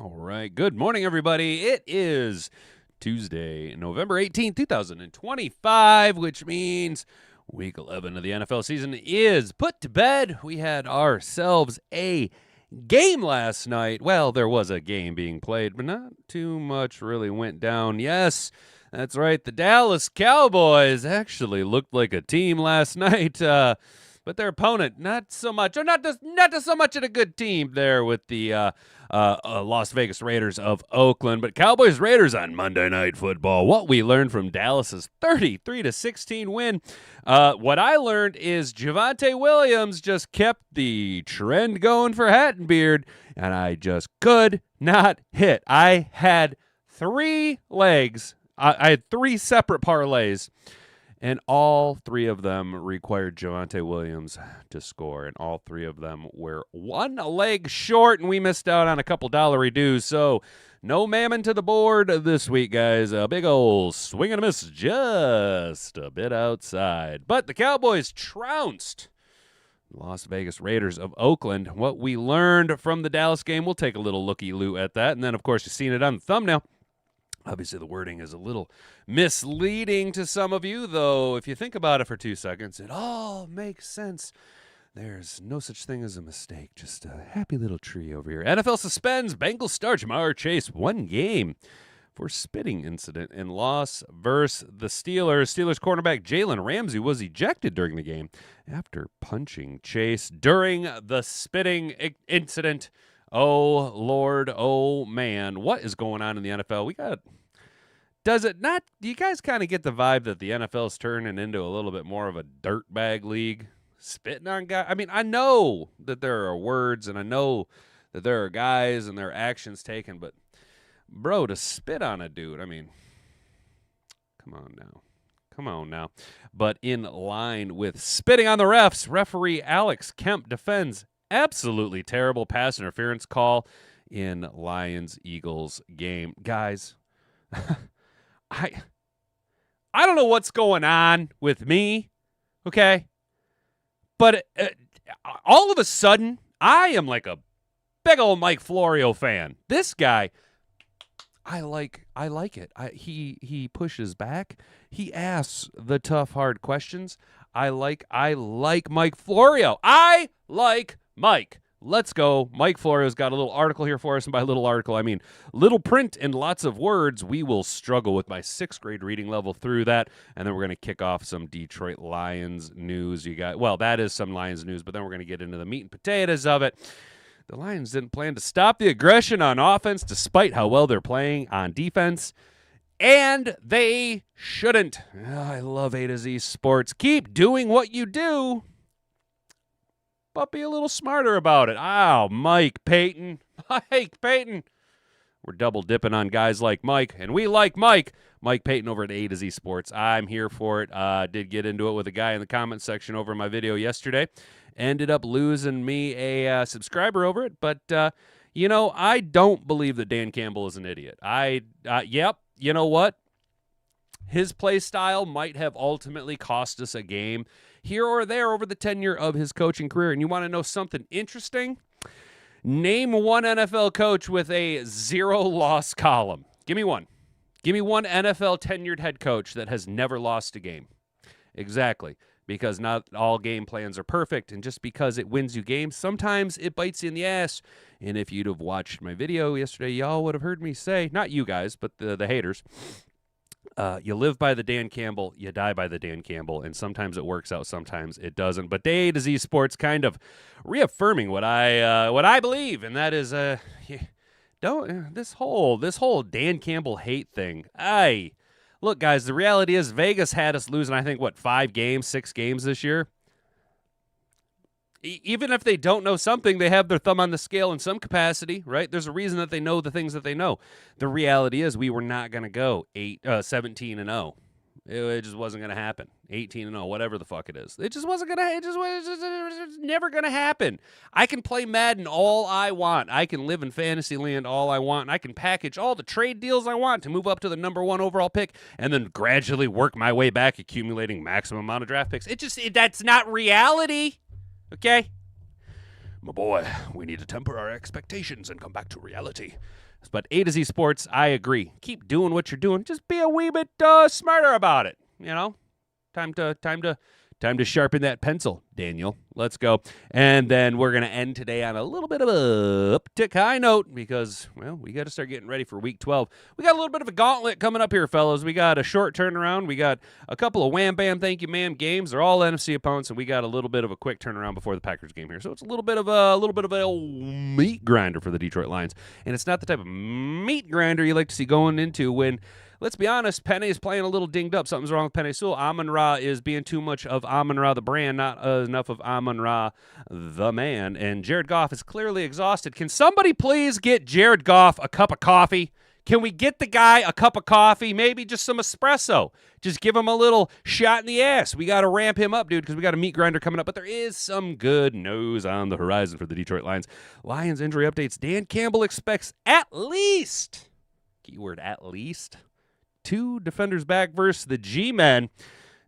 All right. Good morning, everybody. It is Tuesday, November 18th, 2025, which means week 11 of the NFL season is put to bed. We had ourselves a game last night. Well, there was a game being played, but not too much really went down. Yes, that's right. The Dallas Cowboys actually looked like a team last night. But their opponent, not so much, or not so much of a good team there with the Las Vegas Raiders of Oakland. But Cowboys Raiders on Monday Night Football. What we learned from Dallas's 33-16 win. What I learned is Javonte Williams just kept the trend going for Hat and Beard, and I just could not hit. I had three legs. I had three separate parlays. And all three of them required Javonte Williams to score, and all three of them were one leg short, and we missed out on a couple dollar dues. So no mammon to the board this week, guys. A big old swing and a miss just a bit outside. But the Cowboys trounced the Las Vegas Raiders of Oakland. What we learned from the Dallas game, we'll take a little looky-loo at that. And then, of course, you've seen it on the thumbnail. Obviously, the wording is a little misleading to some of you, though if you think about it for 2 seconds, it all makes sense. There's no such thing as a mistake, just a happy little tree over here. NFL suspends Bengals star Jamar Chase 1 game for spitting incident in loss versus the Steelers. Steelers cornerback Jalen Ramsey was ejected during the game after punching Chase during the spitting incident. Oh, Lord, oh, man, what is going on in the NFL? Does it not, do you guys kind of get the vibe that the NFL is turning into a little bit more of a dirtbag league? Spitting on guys? I mean, I know that there are words, and I know that there are guys and there are actions taken, but, bro, to spit on a dude, I mean, come on now. But in line with spitting on the refs, referee Alex Kemp defends absolutely terrible pass interference call in Lions-Eagles game. Guys, I don't know what's going on with me, okay? But all of a sudden, I am like a big old Mike Florio fan. This guy, I like it. He pushes back. He asks the tough, hard questions. I like Mike Florio. I like Mike. Let's go. Mike Florio's got a little article here for us, and by little article, I mean little print and lots of words. We will struggle with my 6th grade reading level through that, and then we're going to kick off some Detroit Lions news. That is some Lions news, but then we're going to get into the meat and potatoes of it. The Lions didn't plan to stop the aggression on offense despite how well they're playing on defense, and they shouldn't. I love A to Z Sports. Keep doing what you do, but be a little smarter about it. Oh, Mike Payton. We're double dipping on guys like Mike, and we like Mike. Mike Payton over at A to Z Sports. I'm here for it. Did get into it with a guy in the comment section over my video yesterday. Ended up losing me a subscriber over it, but, I don't believe that Dan Campbell is an idiot. Yep, you know what? His play style might have ultimately cost us a game here or there over the tenure of his coaching career. And you want to know something interesting? Name one NFL coach with a 0-loss column. Give me one. Give me one NFL tenured head coach that has never lost a game. Exactly. Because not all game plans are perfect, and just because it wins you games, sometimes it bites you in the ass. And if you'd have watched my video yesterday, y'all would have heard me say, not you guys, but the haters, you live by the Dan Campbell, you die by the Dan Campbell, and sometimes it works out, sometimes it doesn't. But A to Z Sports kind of reaffirming what I believe, and that is this whole Dan Campbell hate thing. Look, guys, the reality is Vegas had us losing, I think, 6 games this year. Even if they don't know something, they have their thumb on the scale in some capacity, right? There's a reason that they know the things that they know. The reality is we were not going to go 17-0. It just wasn't going to happen. 18-0, whatever the fuck it is. It just wasn't going to. It was never going to happen. I can play Madden all I want. I can live in fantasy land all I want. I can package all the trade deals I want to move up to the number 1 overall pick, and then gradually work my way back, accumulating maximum amount of draft picks. That's not reality. Okay. My boy, we need to temper our expectations and come back to reality. But A to Z Sports, I agree. Keep doing what you're doing. Just be a wee bit smarter about it. You know, time to sharpen that pencil, Daniel. Let's go. And then we're going to end today on a little bit of a uptick high note because, well, we got to start getting ready for Week 12. We got a little bit of a gauntlet coming up here, fellas. We got a short turnaround. We got a couple of wham, bam, thank you, ma'am games. They're all NFC opponents, and we got a little bit of a quick turnaround before the Packers game here. So it's a little bit of a meat grinder for the Detroit Lions. And it's not the type of meat grinder you like to see going into when, let's be honest, Penny is playing a little dinged up. Something's wrong with Penny Sewell. Amon-Ra is being too much of Amon-Ra the brand, not enough of Amon-Ra the man. And Jared Goff is clearly exhausted. Can somebody please get Jared Goff a cup of coffee? Can we get the guy a cup of coffee? Maybe just some espresso. Just give him a little shot in the ass. We got to ramp him up, dude, because we got a meat grinder coming up. But there is some good news on the horizon for the Detroit Lions. Lions injury updates. Dan Campbell expects at least, keyword at least, 2 defenders back versus the G-Men.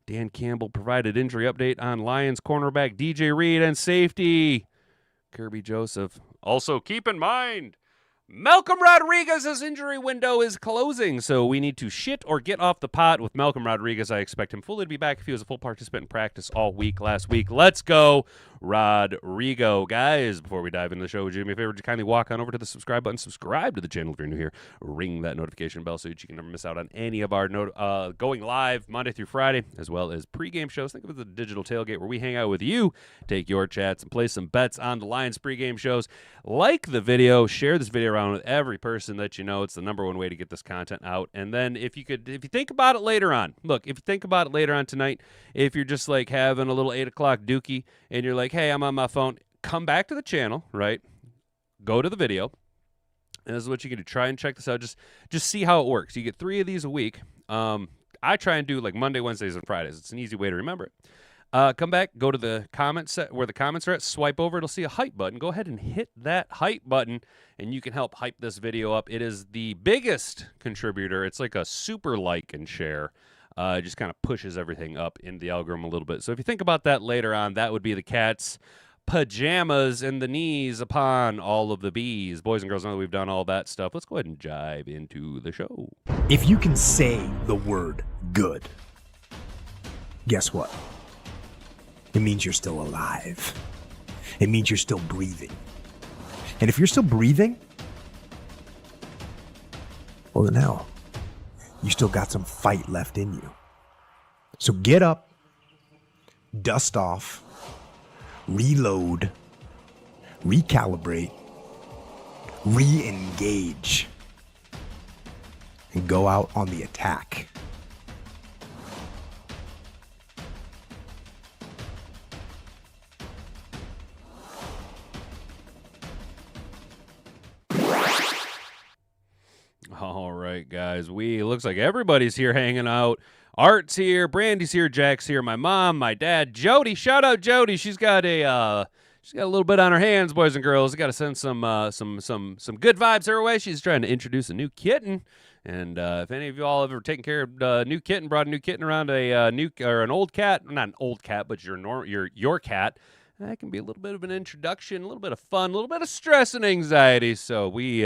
Dan Campbell provided injury update on Lions cornerback DJ Reed and safety Kirby Joseph. Also, keep in mind, Malcolm Rodriguez's injury window is closing, so we need to shit or get off the pot with Malcolm Rodriguez. I expect him fully to be back if he was a full participant in practice all week last week. Let's go, Rodrigo. Guys, before we dive into the show, would you do me a favor to kindly walk on over to the subscribe button, subscribe to the channel if you're new here, ring that notification bell so that you can never miss out on any of our going live Monday through Friday, as well as pregame shows. Think of it as a digital tailgate where we hang out with you, take your chats, and play some bets on the Lions pregame shows. Like the video, share this video around with every person that you know. It's the number one way to get this content out. And then if you think about it later on, look, if you think about it later on tonight, if you're just like having a little 8 o'clock dookie and you're like, hey, I'm on my phone, come back to the channel, right? Go to the video. And this is what you can do. Try and check this out. Just see how it works. You get 3 of these a week. I try and do like Monday, Wednesdays, and Fridays. It's an easy way to remember it. Come back, go to the comment set where the comments are at, swipe over, it'll see a hype button. Go ahead and hit that hype button, and you can help hype this video up. It is the biggest contributor. It's like a super like and share. It just kind of pushes everything up in the algorithm a little bit. So if you think about that later on, that would be the cat's pajamas and the knees upon all of the bees. Boys and girls, now that we've done all that stuff, let's go ahead and dive into the show. If you can say the word good, guess what? It means you're still alive. It means you're still breathing. And if you're still breathing, well then hell, you still got some fight left in you. So get up, dust off, reload, recalibrate, re-engage, and go out on the attack. All right, guys. Looks like everybody's here hanging out. Art's here, Brandy's here, Jack's here, my mom, my dad, Jody. Shout out Jody. She's got a little bit on her hands, boys and girls. Got to send some good vibes her way. She's trying to introduce a new kitten. And if any of you all ever taken care of a new kitten, brought a new kitten around an old cat, not an old cat, but your cat. That can be a little bit of an introduction, a little bit of fun, a little bit of stress and anxiety. So we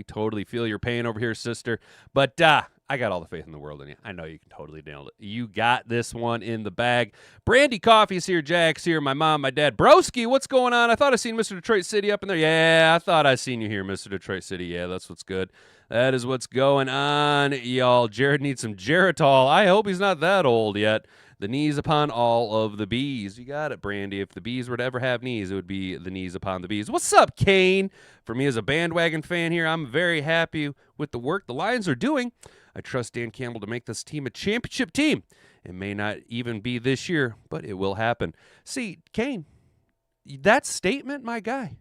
totally feel your pain over here, sister. But I got all the faith in the world in you. I know you can totally nail it. You got this one in the bag. Brandy Coffee's here, Jack's here, my mom, my dad. Broski, what's going on? I thought I seen Mr. Detroit City up in there. Yeah, I thought I seen you here, Mr. Detroit City. Yeah, that's what's good. That is what's going on, y'all. Jared needs some Geritol. I hope he's not that old yet. The knees upon all of the bees. You got it, Brandy. If the bees were to ever have knees, it would be the knees upon the bees. What's up, Kane? For me as a bandwagon fan here, I'm very happy with the work the Lions are doing. I trust Dan Campbell to make this team a championship team. It may not even be this year, but it will happen. See, Kane, that statement, my guy,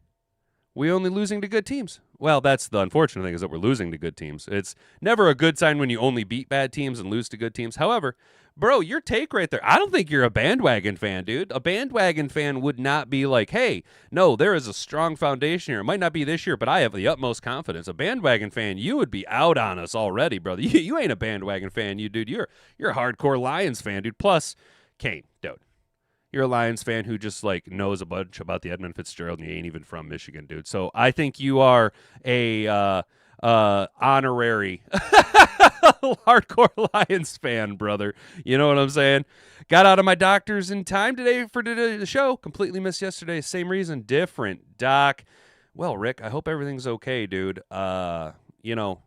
we only losing to good teams. Well, that's the unfortunate thing is that we're losing to good teams. It's never a good sign when you only beat bad teams and lose to good teams. However, bro, your take right there, I don't think you're a bandwagon fan, dude. A bandwagon fan would not be like, hey, no, there is a strong foundation here. It might not be this year, but I have the utmost confidence. A bandwagon fan, you would be out on us already, brother. You ain't a bandwagon fan, you dude. You're a hardcore Lions fan, dude. Plus, Kane, dude, You're a Lions fan who just like knows a bunch about the Edmund Fitzgerald, and you ain't even from Michigan, dude. So I think you are a honorary hardcore Lions fan, brother. You know what I'm saying? Got out of my doctor's in time today for the show. Completely missed yesterday. Same reason, different doc. Well, Rick, I hope everything's okay, dude. You know,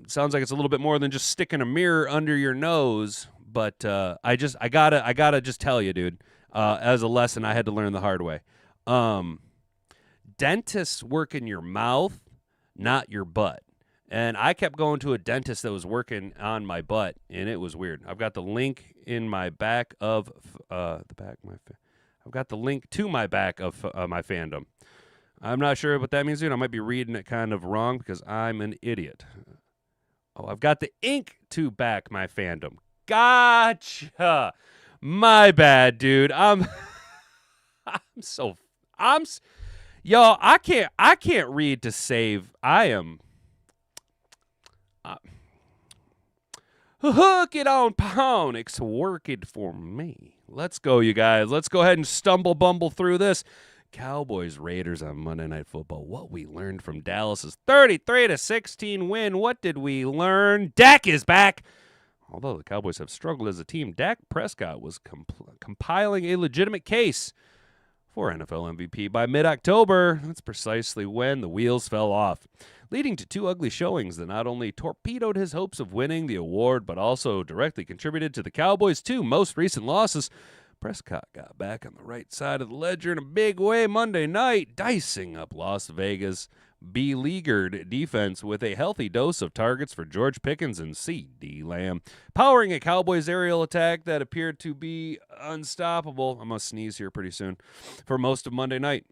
sounds like it's a little bit more than just sticking a mirror under your nose. But I gotta just tell you, dude. As a lesson, I had to learn the hard way. Dentists work in your mouth, not your butt. And I kept going to a dentist that was working on my butt, and it was weird. I've got the link in my back of I've got the link to my back of my fandom. I'm not sure what that means, dude. I might be reading it kind of wrong because I'm an idiot. Oh, I've got the ink to back my fandom. Gotcha. My bad, dude. Yo, I can't read to save. Hook it on Ponics, work it for me. Let's go, you guys. Let's go ahead and bumble through this. Cowboys Raiders on Monday Night Football. What we learned from Dallas's 33-16 win. What did we learn? Dak is back. Although the Cowboys have struggled as a team, Dak Prescott was compiling a legitimate case for NFL MVP by mid-October. That's precisely when the wheels fell off, leading to two ugly showings that not only torpedoed his hopes of winning the award, but also directly contributed to the Cowboys' two most recent losses. Prescott got back on the right side of the ledger in a big way Monday night, dicing up Las Vegas' beleaguered defense with a healthy dose of targets for George Pickens and CeeDee Lamb, powering a Cowboys aerial attack that appeared to be unstoppable. I'm going to sneeze here pretty soon. For most of Monday night.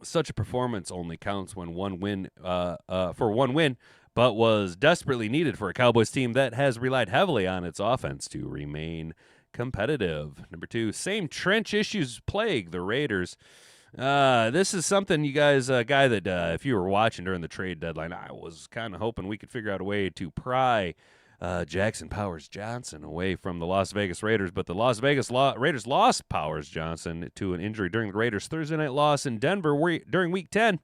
Such a performance only counts when one win, but was desperately needed for a Cowboys team that has relied heavily on its offense to remain competitive. Number two, same trench issues plague the Raiders. This is something you guys, guy that if you were watching during the trade deadline, I was kind of hoping we could figure out a way to pry Jackson Powers Johnson away from the Las Vegas Raiders, but the Las Vegas Raiders lost Powers Johnson to an injury during the Raiders' Thursday night loss in Denver during Week 10,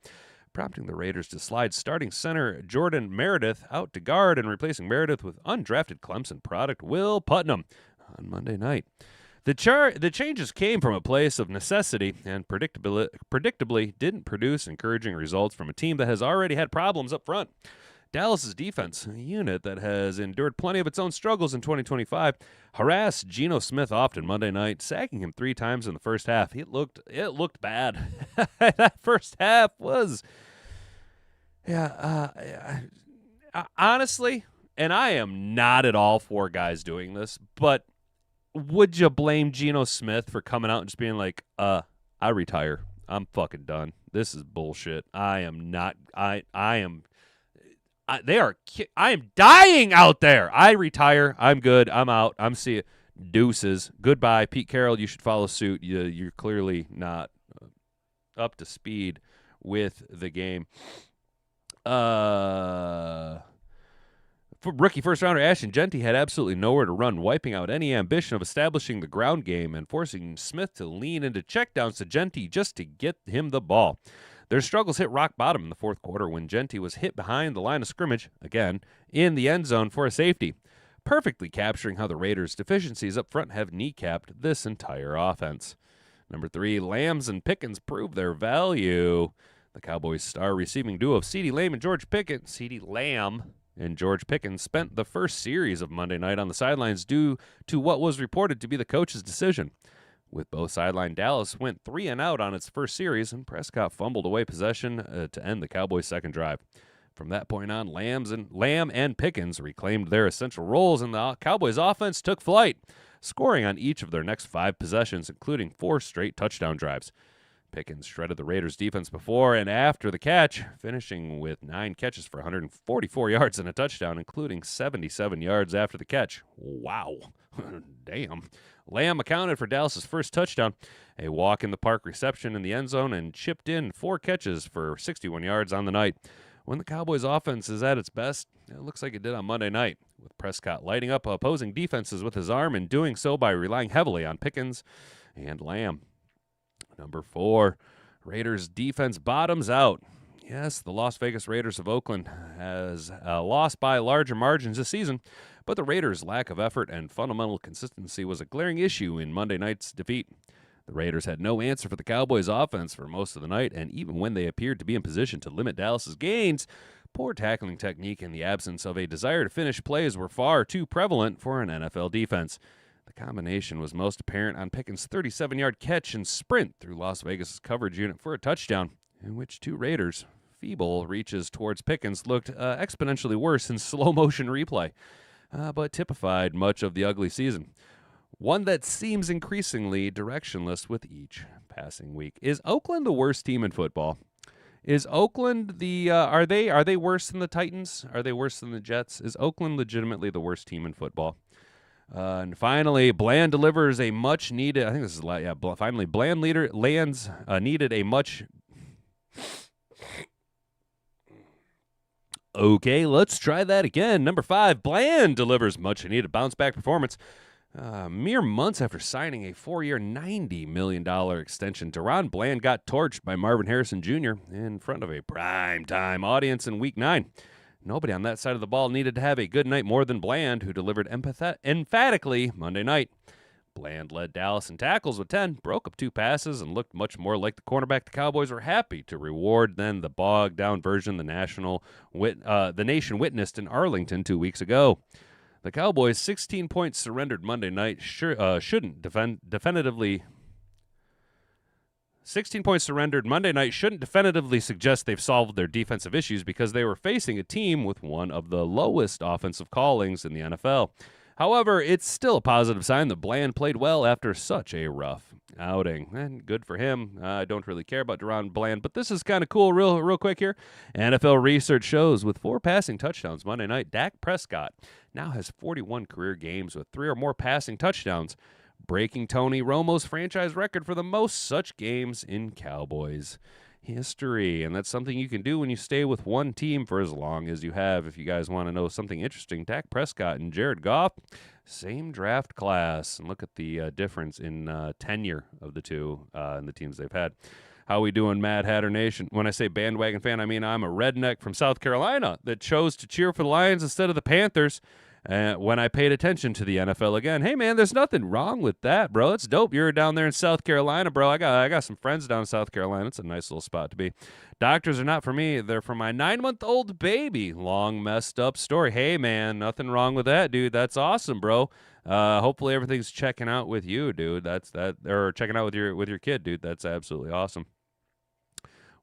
prompting the Raiders to slide starting center Jordan Meredith out to guard and replacing Meredith with undrafted Clemson product Will Putnam on Monday night. The changes came from a place of necessity and predictably didn't produce encouraging results from a team that has already had problems up front. Dallas's defense, a unit that has endured plenty of its own struggles in 2025, harassed Geno Smith often Monday night, sacking him 3 times in the first half. It looked bad. That first half was, honestly, and I am not at all for guys doing this, but would you blame Geno Smith for coming out and just being like, I retire. I'm fucking done. This is bullshit. I am dying out there. I retire. I'm good. I'm out. I'm seeing deuces. Goodbye. Pete Carroll, you should follow suit. You're clearly not up to speed with the game. Rookie first-rounder Ashton Jeanty had absolutely nowhere to run, wiping out any ambition of establishing the ground game and forcing Smith to lean into checkdowns to Jeanty just to get him the ball. Their struggles hit rock bottom in the fourth quarter when Jeanty was hit behind the line of scrimmage, again, in the end zone for a safety, perfectly capturing how the Raiders' deficiencies up front have kneecapped this entire offense. Number 3, Lambs and Pickens prove their value. The Cowboys' star receiving duo of CeeDee Lamb and George Pickens spent the first series of Monday night on the sidelines due to what was reported to be the coach's decision. With both sidelined, Dallas went 3 and out on its first series, and Prescott fumbled away possession to end the Cowboys' second drive. From that point on, Lamb and Pickens reclaimed their essential roles, and the Cowboys' offense took flight, scoring on each of their next 5 possessions, including 4 straight touchdown drives. Pickens shredded the Raiders' defense before and after the catch, finishing with 9 catches for 144 yards and a touchdown, including 77 yards after the catch. Wow. Damn. Lamb accounted for Dallas' first touchdown, a walk-in-the-park reception in the end zone, and chipped in 4 catches for 61 yards on the night. When the Cowboys' offense is at its best, it looks like it did on Monday night. with Prescott lighting up opposing defenses with his arm and doing so by relying heavily on Pickens and Lamb. Number 4, Raiders defense bottoms out. Yes, the Las Vegas Raiders of Oakland has lost by larger margins this season, but the Raiders' lack of effort and fundamental consistency was a glaring issue in Monday night's defeat. The Raiders had no answer for the Cowboys' offense for most of the night, and even when they appeared to be in position to limit Dallas's gains, poor tackling technique and the absence of a desire to finish plays were far too prevalent for an NFL defense. The combination was most apparent on Pickens' 37-yard catch and sprint through Las Vegas' coverage unit for a touchdown, in which 2 Raiders' feeble reaches towards Pickens looked exponentially worse in slow-motion replay, but typified much of the ugly season. One that seems increasingly directionless with each passing week. Is Oakland the worst team in football? Is Oakland are they worse than the Titans? Are they worse than the Jets? Is Oakland legitimately the worst team in football? And finally, Bland delivers a much needed. I think this is finally Bland needed a much. Okay, let's try that again. Number 5, Bland delivers much needed bounce back performance. Mere months after signing a 4-year, $90 million extension, Deron Bland got torched by Marvin Harrison Jr. in front of a prime-time audience in Week 9. Nobody on that side of the ball needed to have a good night more than Bland, who delivered emphatically Monday night. Bland led Dallas in tackles with 10, broke up 2 passes, and looked much more like the cornerback the Cowboys were happy to reward than the bogged-down version the nation witnessed in Arlington 2 weeks ago. The Cowboys' 16 points surrendered Monday night shouldn't definitively suggest they've solved their defensive issues because they were facing a team with one of the lowest offensive callings in the NFL. However, it's still a positive sign that Bland played well after such a rough outing. And good for him. I don't really care about Deron Bland, but this is kind of cool real quick here. NFL research shows with 4 passing touchdowns Monday night, Dak Prescott now has 41 career games with 3 or more passing touchdowns, breaking Tony Romo's franchise record for the most such games in Cowboys history. And that's something you can do when you stay with one team for as long as you have. If you guys want to know something interesting, Dak Prescott and Jared Goff, same draft class. And look at the difference in tenure of the two and the teams they've had. How we doing, Mad Hatter Nation? When I say bandwagon fan, I mean I'm a redneck from South Carolina that chose to cheer for the Lions instead of the Panthers when I paid attention to the NFL again. Hey, man, there's nothing wrong with that, bro. It's dope. You're down there in South Carolina, bro. I got some friends down in South Carolina. It's a nice little spot to be. Doctors are not for me. They're for my 9-month-old baby. Long, messed up story. Hey, man, nothing wrong with that, dude. That's awesome, bro. Hopefully everything's checking out with you, dude. Or checking out with your kid, dude. That's absolutely awesome.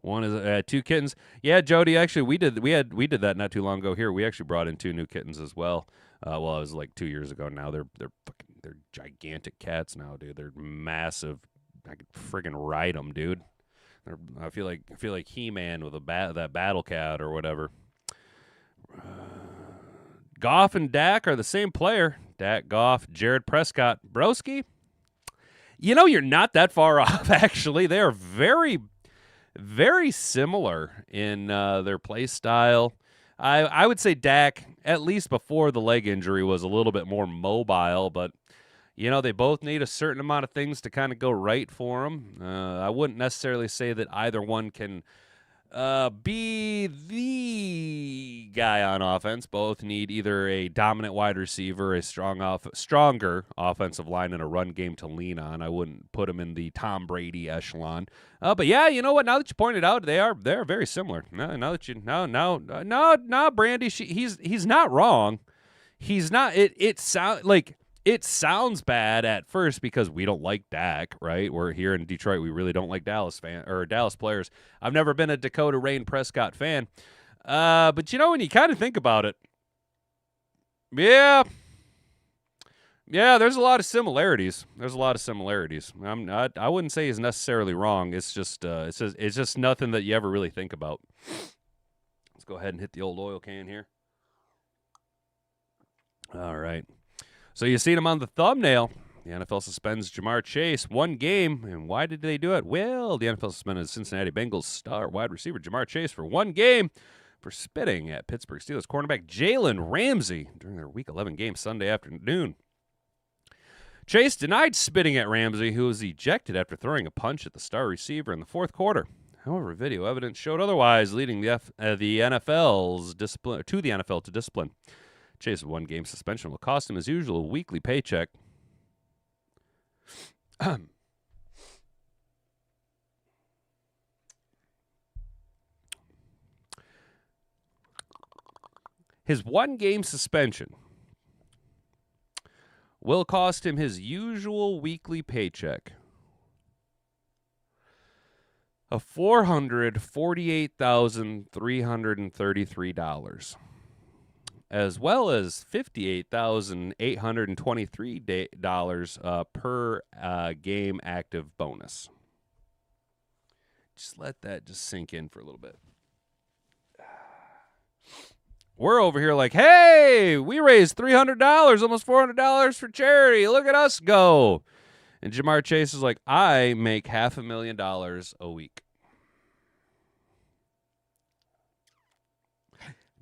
One is 2 kittens. Yeah, Jody. Actually, we did that not too long ago here. We actually brought in 2 new kittens as well. Well, it was like 2 years ago now. They're gigantic cats now, dude. They're massive. I could friggin' ride them, dude. I feel like He-Man with that battle cat or whatever. Goff and Dak are the same player. Dak Goff, Jared Prescott, Broski. You know, you're not that far off. Actually, they are very, very similar in their play style. I would say Dak, at least before the leg injury, was a little bit more mobile, but, you know, they both need a certain amount of things to kind of go right for them. I wouldn't necessarily say that either one can be the guy on offense. Both need either a dominant wide receiver, a stronger offensive line, and a run game to lean on. I wouldn't put them in the Tom Brady echelon. But yeah, you know what? Now that you pointed out, they're very similar. Now, Brandy, he's not wrong. He's not. It sounds bad at first because we don't like Dak, right? We're here in Detroit. We really don't like Dallas players. I've never been a Dakota Rain Prescott fan. But, you know, when you kind of think about it, yeah, there's a lot of similarities. I wouldn't say he's necessarily wrong. It's just nothing that you ever really think about. Let's go ahead and hit the old oil can here. All right. So you seen him on the thumbnail. The NFL suspends Jamar Chase 1 game. And why did they do it? Well, the NFL suspended Cincinnati Bengals star wide receiver Jamar Chase for 1 game for spitting at Pittsburgh Steelers cornerback Jalen Ramsey during their Week 11 game Sunday afternoon. Chase denied spitting at Ramsey, who was ejected after throwing a punch at the star receiver in the fourth quarter. However, video evidence showed otherwise, leading the NFL to discipline. Chase's one-game suspension will cost him his usual weekly paycheck. His one-game suspension will cost him his usual weekly paycheck of $448,333, as well as $58,823 per game active bonus. Just let that just sink in for a little bit. We're over here like, hey, we raised $300, almost $400 for charity. Look at us go. And Jamar Chase is like, I make $500,000 a week.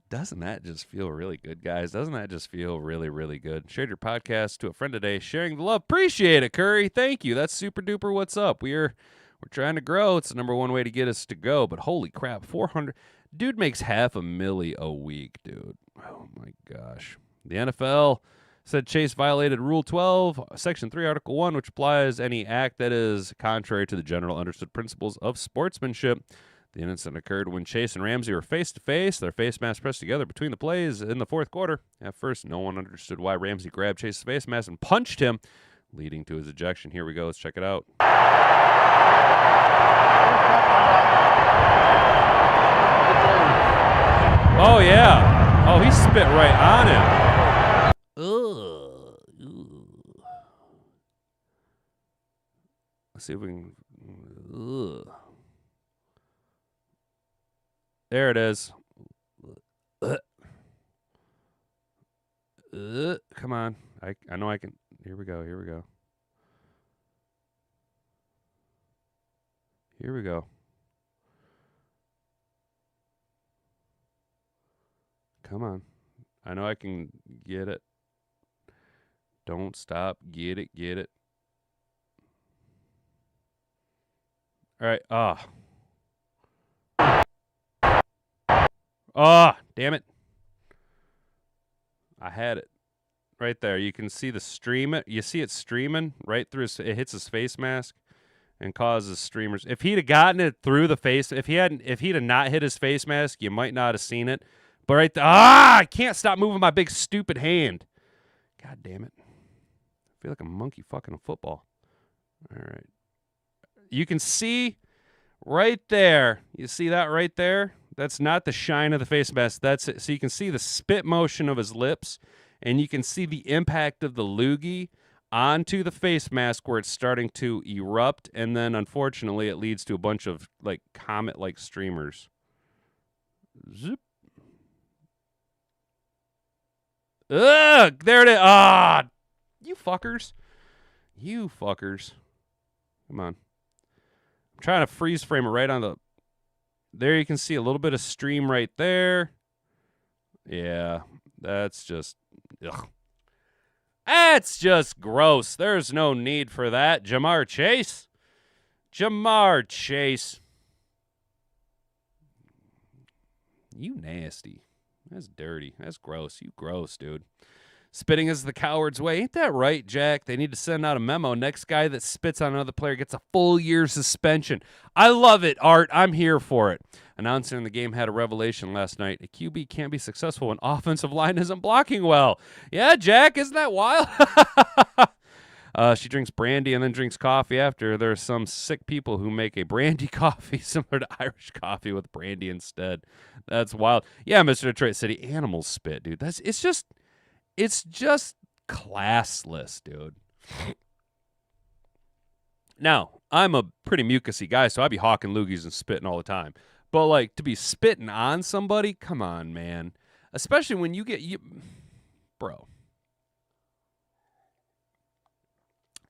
Doesn't that just feel really good, guys? Doesn't that just feel really, really good? Shared your podcast to a friend today, sharing the love. Appreciate it, Curry. Thank you. That's super duper. What's up? We're trying to grow. It's the number one way to get us to go. But holy crap, 400. Dude makes $500,000 a week, dude. Oh, my gosh. The NFL said Chase violated Rule 12, Section 3, Article 1, which applies any act that is contrary to the general understood principles of sportsmanship. The incident occurred when Chase and Ramsey were face-to-face, their face masks pressed together between the plays in the fourth quarter. At first, no one understood why Ramsey grabbed Chase's face mask and punched him, leading to his ejection. Here we go. Let's check it out. Oh, yeah. Oh, he spit right on him. Ugh. Let's see if we can... Ugh. There it is. Come on. I know I can... Here we go. Here we go. Come on. I know I can get it. Don't stop. Get it. All right. Damn it. I had it. Right there. You can see the stream. You see it streaming right through it hits his face mask and causes streamers. If he'd have gotten it through the face, if he'd have not hit his face mask, you might not have seen it. But right there, I can't stop moving my big stupid hand. God damn it. I feel like a monkey fucking a football. All right. You can see right there. You see that right there? That's not the shine of the face mask. That's it. So you can see the spit motion of his lips, and you can see the impact of the loogie onto the face mask where it's starting to erupt, and then unfortunately it leads to a bunch of like comet-like streamers. Zip. Ugh, there it is. You fuckers. Come on. I'm trying to freeze frame it right on the... There you can see a little bit of stream right there. Yeah, that's just... Ugh. That's just gross. There's no need for that. Jamar Chase. You nasty. That's dirty. That's gross. You gross, dude. Spitting is the coward's way. Ain't that right, Jack? They need to send out a memo. Next guy that spits on another player gets a full year suspension. I love it, Art. I'm here for it. Announcer in the game had a revelation last night. A QB can't be successful when offensive line isn't blocking well. Yeah, Jack, isn't that wild? She drinks brandy and then drinks coffee after. There are some sick people who make a brandy coffee similar to Irish coffee with brandy instead. That's wild. Yeah, Mr. Detroit City, animals spit, dude. It's just classless, dude. Now, I'm a pretty mucusy guy, so I'd be hawking loogies and spitting all the time. But, like, to be spitting on somebody, come on, man. Especially when you get... Bro.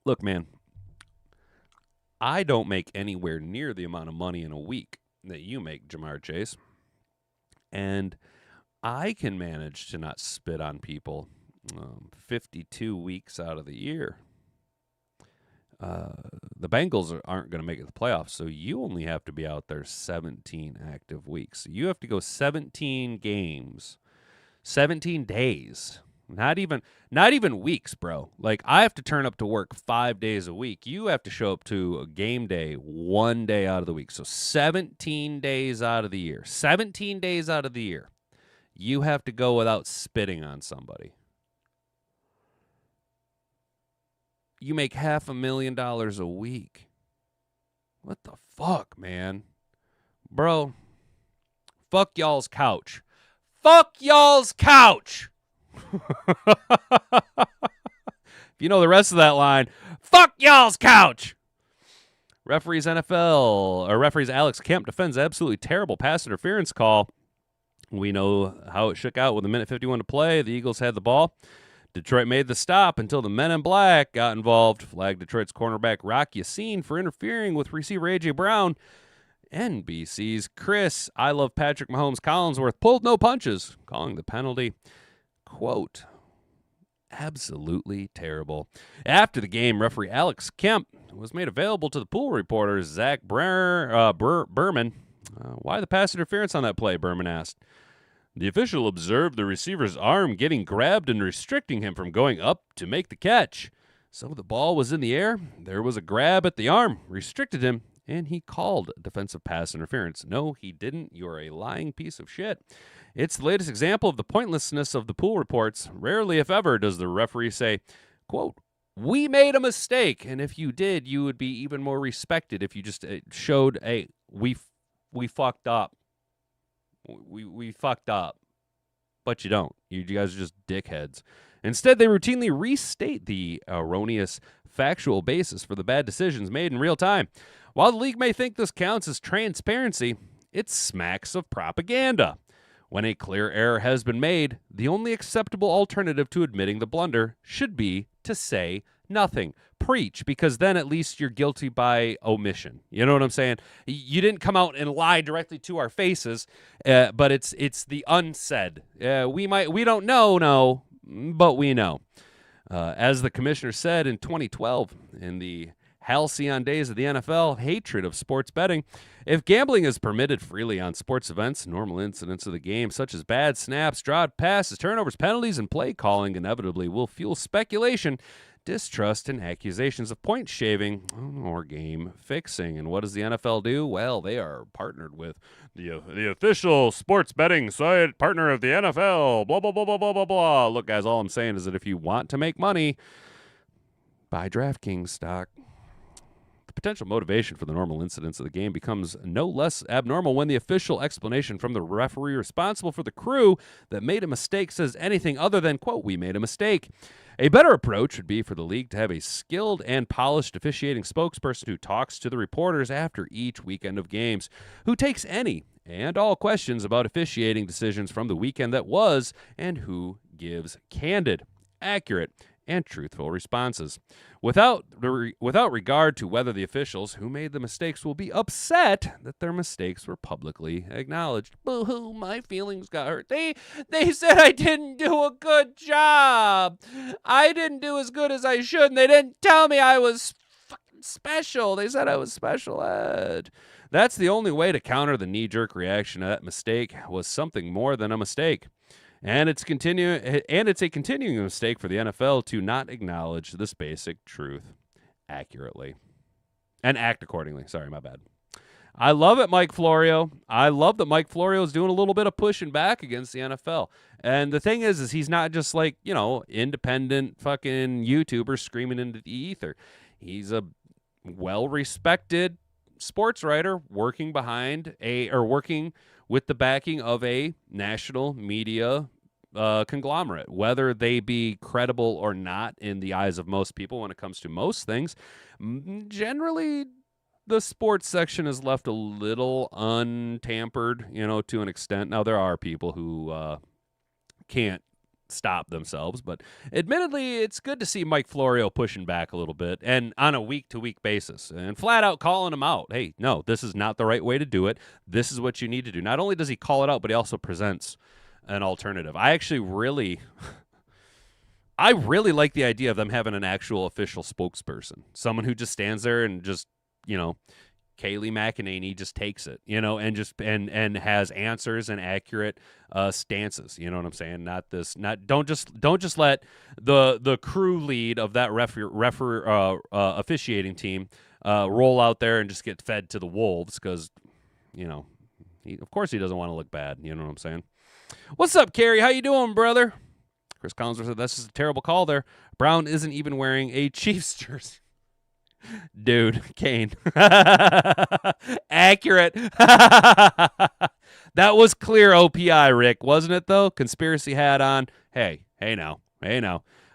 Look, man. I don't make anywhere near the amount of money in a week that you make, Jamar Chase. And I can manage to not spit on people 52 weeks out of the year. The Bengals aren't going to make it to the playoffs, so you only have to be out there 17 active weeks. You have to go 17 games, 17 days. Not even weeks, bro. Like, I have to turn up to work 5 days a week. You have to show up to a game day 1 day out of the week. So 17 days out of the year. 17 days out of the year. You have to go without spitting on somebody. You make $500,000 a week. What the fuck, man? Bro, fuck y'all's couch. Fuck y'all's couch! If you know the rest of that line, fuck y'all's couch! Referees Alex Kemp defends absolutely terrible pass interference call. We know how it shook out with a minute 51 to play. The Eagles had the ball. Detroit made the stop until the men in black got involved. Flagged Detroit's cornerback Rock Yassin for interfering with receiver A.J. Brown. NBC's Chris, I love Patrick Mahomes Collinsworth, pulled no punches, calling the penalty, quote, absolutely terrible. After the game, referee Alex Kemp was made available to the pool reporters, Zach Berman. Why the pass interference on that play, Berman asked. The official observed the receiver's arm getting grabbed and restricting him from going up to make the catch. So the ball was in the air. There was a grab at the arm, restricted him, and he called defensive pass interference. No, he didn't. You're a lying piece of shit. It's the latest example of the pointlessness of the pool reports. Rarely, if ever, does the referee say, quote, we made a mistake. And if you did, you would be even more respected if you just showed, hey, we fucked up. We fucked up. But you don't. You guys are just dickheads. Instead, they routinely restate the erroneous factual basis for the bad decisions made in real time. While the league may think this counts as transparency, it smacks of propaganda. When a clear error has been made, the only acceptable alternative to admitting the blunder should be to say nothing. Preach, because then at least you're guilty by omission. You know what I'm saying? You didn't come out and lie directly to our faces, but it's the unsaid. We don't know, but we know. As the commissioner said in 2012 in the halcyon days of the NFL, hatred of sports betting. If gambling is permitted freely on sports events, normal incidents of the game, such as bad snaps, dropped passes, turnovers, penalties, and play calling, inevitably will fuel speculation, distrust, and accusations of point shaving or game fixing. And what does the NFL do? Well, they are partnered with the official sports betting site partner of the NFL, blah, blah, blah, blah, blah, blah, blah. Look, guys, all I'm saying is that if you want to make money, buy DraftKings stock. The potential motivation for the normal incidents of the game becomes no less abnormal when the official explanation from the referee responsible for the crew that made a mistake says anything other than, quote, we made a mistake. A better approach would be for the league to have a skilled and polished officiating spokesperson who talks to the reporters after each weekend of games, who takes any and all questions about officiating decisions from the weekend that was, and who gives candid, accurate, and truthful responses. Without regard to whether the officials who made the mistakes will be upset that their mistakes were publicly acknowledged. Boo-hoo, my feelings got hurt. They said I didn't do a good job. I didn't do as good as I should, and they didn't tell me I was fucking special. They said I was special ed. That's the only way to counter the knee-jerk reaction to that mistake was something more than a mistake. And it's a continuing mistake for the NFL to not acknowledge this basic truth accurately and act accordingly. Sorry, my bad. I love it, Mike Florio. I love that Mike Florio is doing a little bit of pushing back against the NFL. And the thing is he's not just like, independent fucking YouTuber screaming into the ether. He's a well-respected sports writer working with the backing of a national media conglomerate, whether they be credible or not in the eyes of most people when it comes to most things. Generally, the sports section is left a little untampered, to an extent. Now, there are people who can't stop themselves. But admittedly, it's good to see Mike Florio pushing back a little bit and on a week-to-week basis and flat out calling him out. Hey, no, this is not the right way to do it. This is what you need to do. Not only does he call it out, but he also presents an alternative. I really like the idea of them having an actual official spokesperson, someone who just stands there and just, Kaylee McEnany just takes it, and just and has answers and accurate stances. You know what I'm saying? Don't just let the crew lead of that officiating team roll out there and just get fed to the wolves because, of course he doesn't want to look bad. You know what I'm saying? What's up, Kerry? How you doing, brother? Chris Collinsworth said, that's just a terrible call there. Brown isn't even wearing a Chiefs jersey. Dude, Kane. Accurate. That was clear OPI, Rick, wasn't it, though? Conspiracy hat on. Hey now.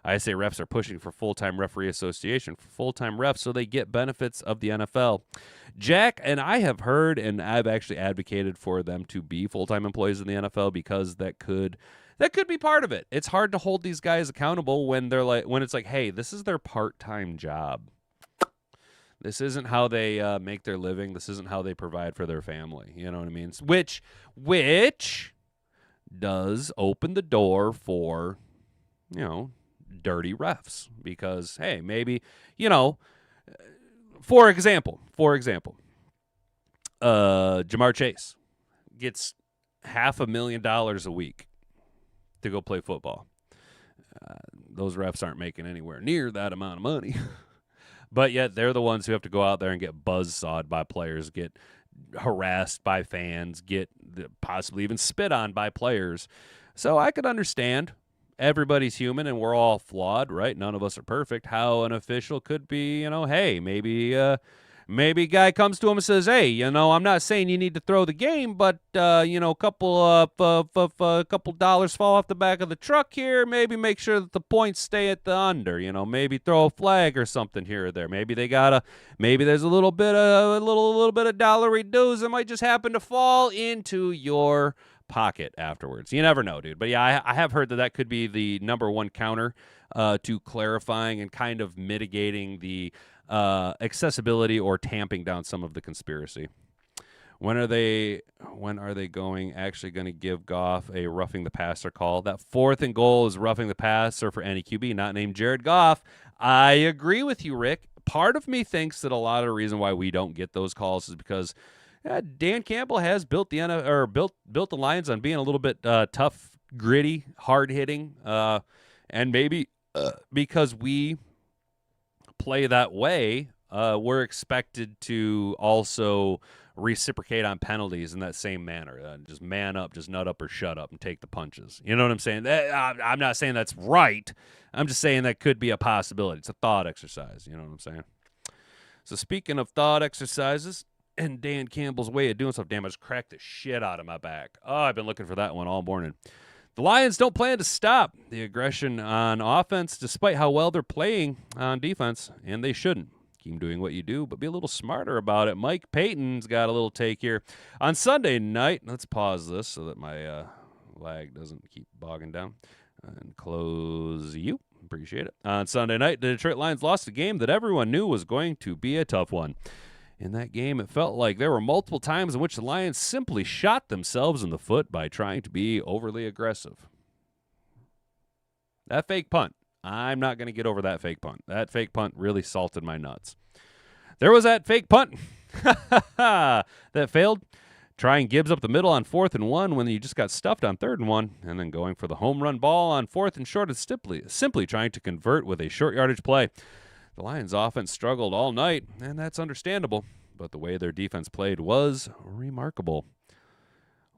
I say refs are pushing for full-time referee association for full-time refs so they get benefits of the NFL. Jack, and I have heard, and I've actually advocated for them to be full-time employees in the NFL because that could be part of it. It's hard to hold these guys accountable when it's like, hey, this is their part-time job. This isn't how they make their living. This isn't how they provide for their family. You know what I mean? Which does open the door for, dirty refs. Because, hey, maybe, for example, Jamar Chase gets $500,000 a week to go play football. Those refs aren't making anywhere near that amount of money. But yet they're the ones who have to go out there and get buzzsawed by players, get harassed by fans, get possibly even spit on by players. So I could understand, everybody's human and we're all flawed, right? None of us are perfect. How an official could be, hey, maybe a guy comes to him and says, hey, I'm not saying you need to throw the game, but, a couple dollars fall off the back of the truck here. Maybe make sure that the points stay at the under, maybe throw a flag or something here or there. Maybe there's a little bit of dollary dues that might just happen to fall into your pocket afterwards. You never know, dude. But yeah, I have heard that could be the number one counter to clarifying and kind of mitigating the accessibility or tamping down some of the conspiracy. When are they actually going to give Goff a roughing the passer call? That 4th and goal is roughing the passer for any QB not named Jared Goff. I agree with you, Rick. Part of me thinks that a lot of the reason why we don't get those calls is because Dan Campbell has built the Lions on being a little bit tough, gritty, hard hitting, and maybe because we play that way, we're expected to also reciprocate on penalties in that same manner. Just man up, just nut up or shut up and take the punches. You know what I'm saying? I'm not saying that's right. I'm just saying that could be a possibility. It's a thought exercise. You know what I'm saying? So speaking of thought exercises and Dan Campbell's way of doing stuff, damn, I just cracked the shit out of my back. Oh, I've been looking for that one all morning. The Lions don't plan to stop the aggression on offense despite how well they're playing on defense, and they shouldn't. Keep doing what you do, but be a little smarter about it. Mike Payton's got a little take here. On Sunday night, let's pause this so that my lag doesn't keep bogging down. And close you. Appreciate it. On Sunday night, the Detroit Lions lost a game that everyone knew was going to be a tough one. In that game, it felt like there were multiple times in which the Lions simply shot themselves in the foot by trying to be overly aggressive. That fake punt. I'm not going to get over that fake punt. That fake punt really salted my nuts. There was that fake punt that failed. Trying Gibbs up the middle on 4th and 1 when you just got stuffed on 3rd and 1, and then going for the home run ball on 4th and short is simply trying to convert with a short yardage play. The Lions' offense struggled all night, and that's understandable, but the way their defense played was remarkable.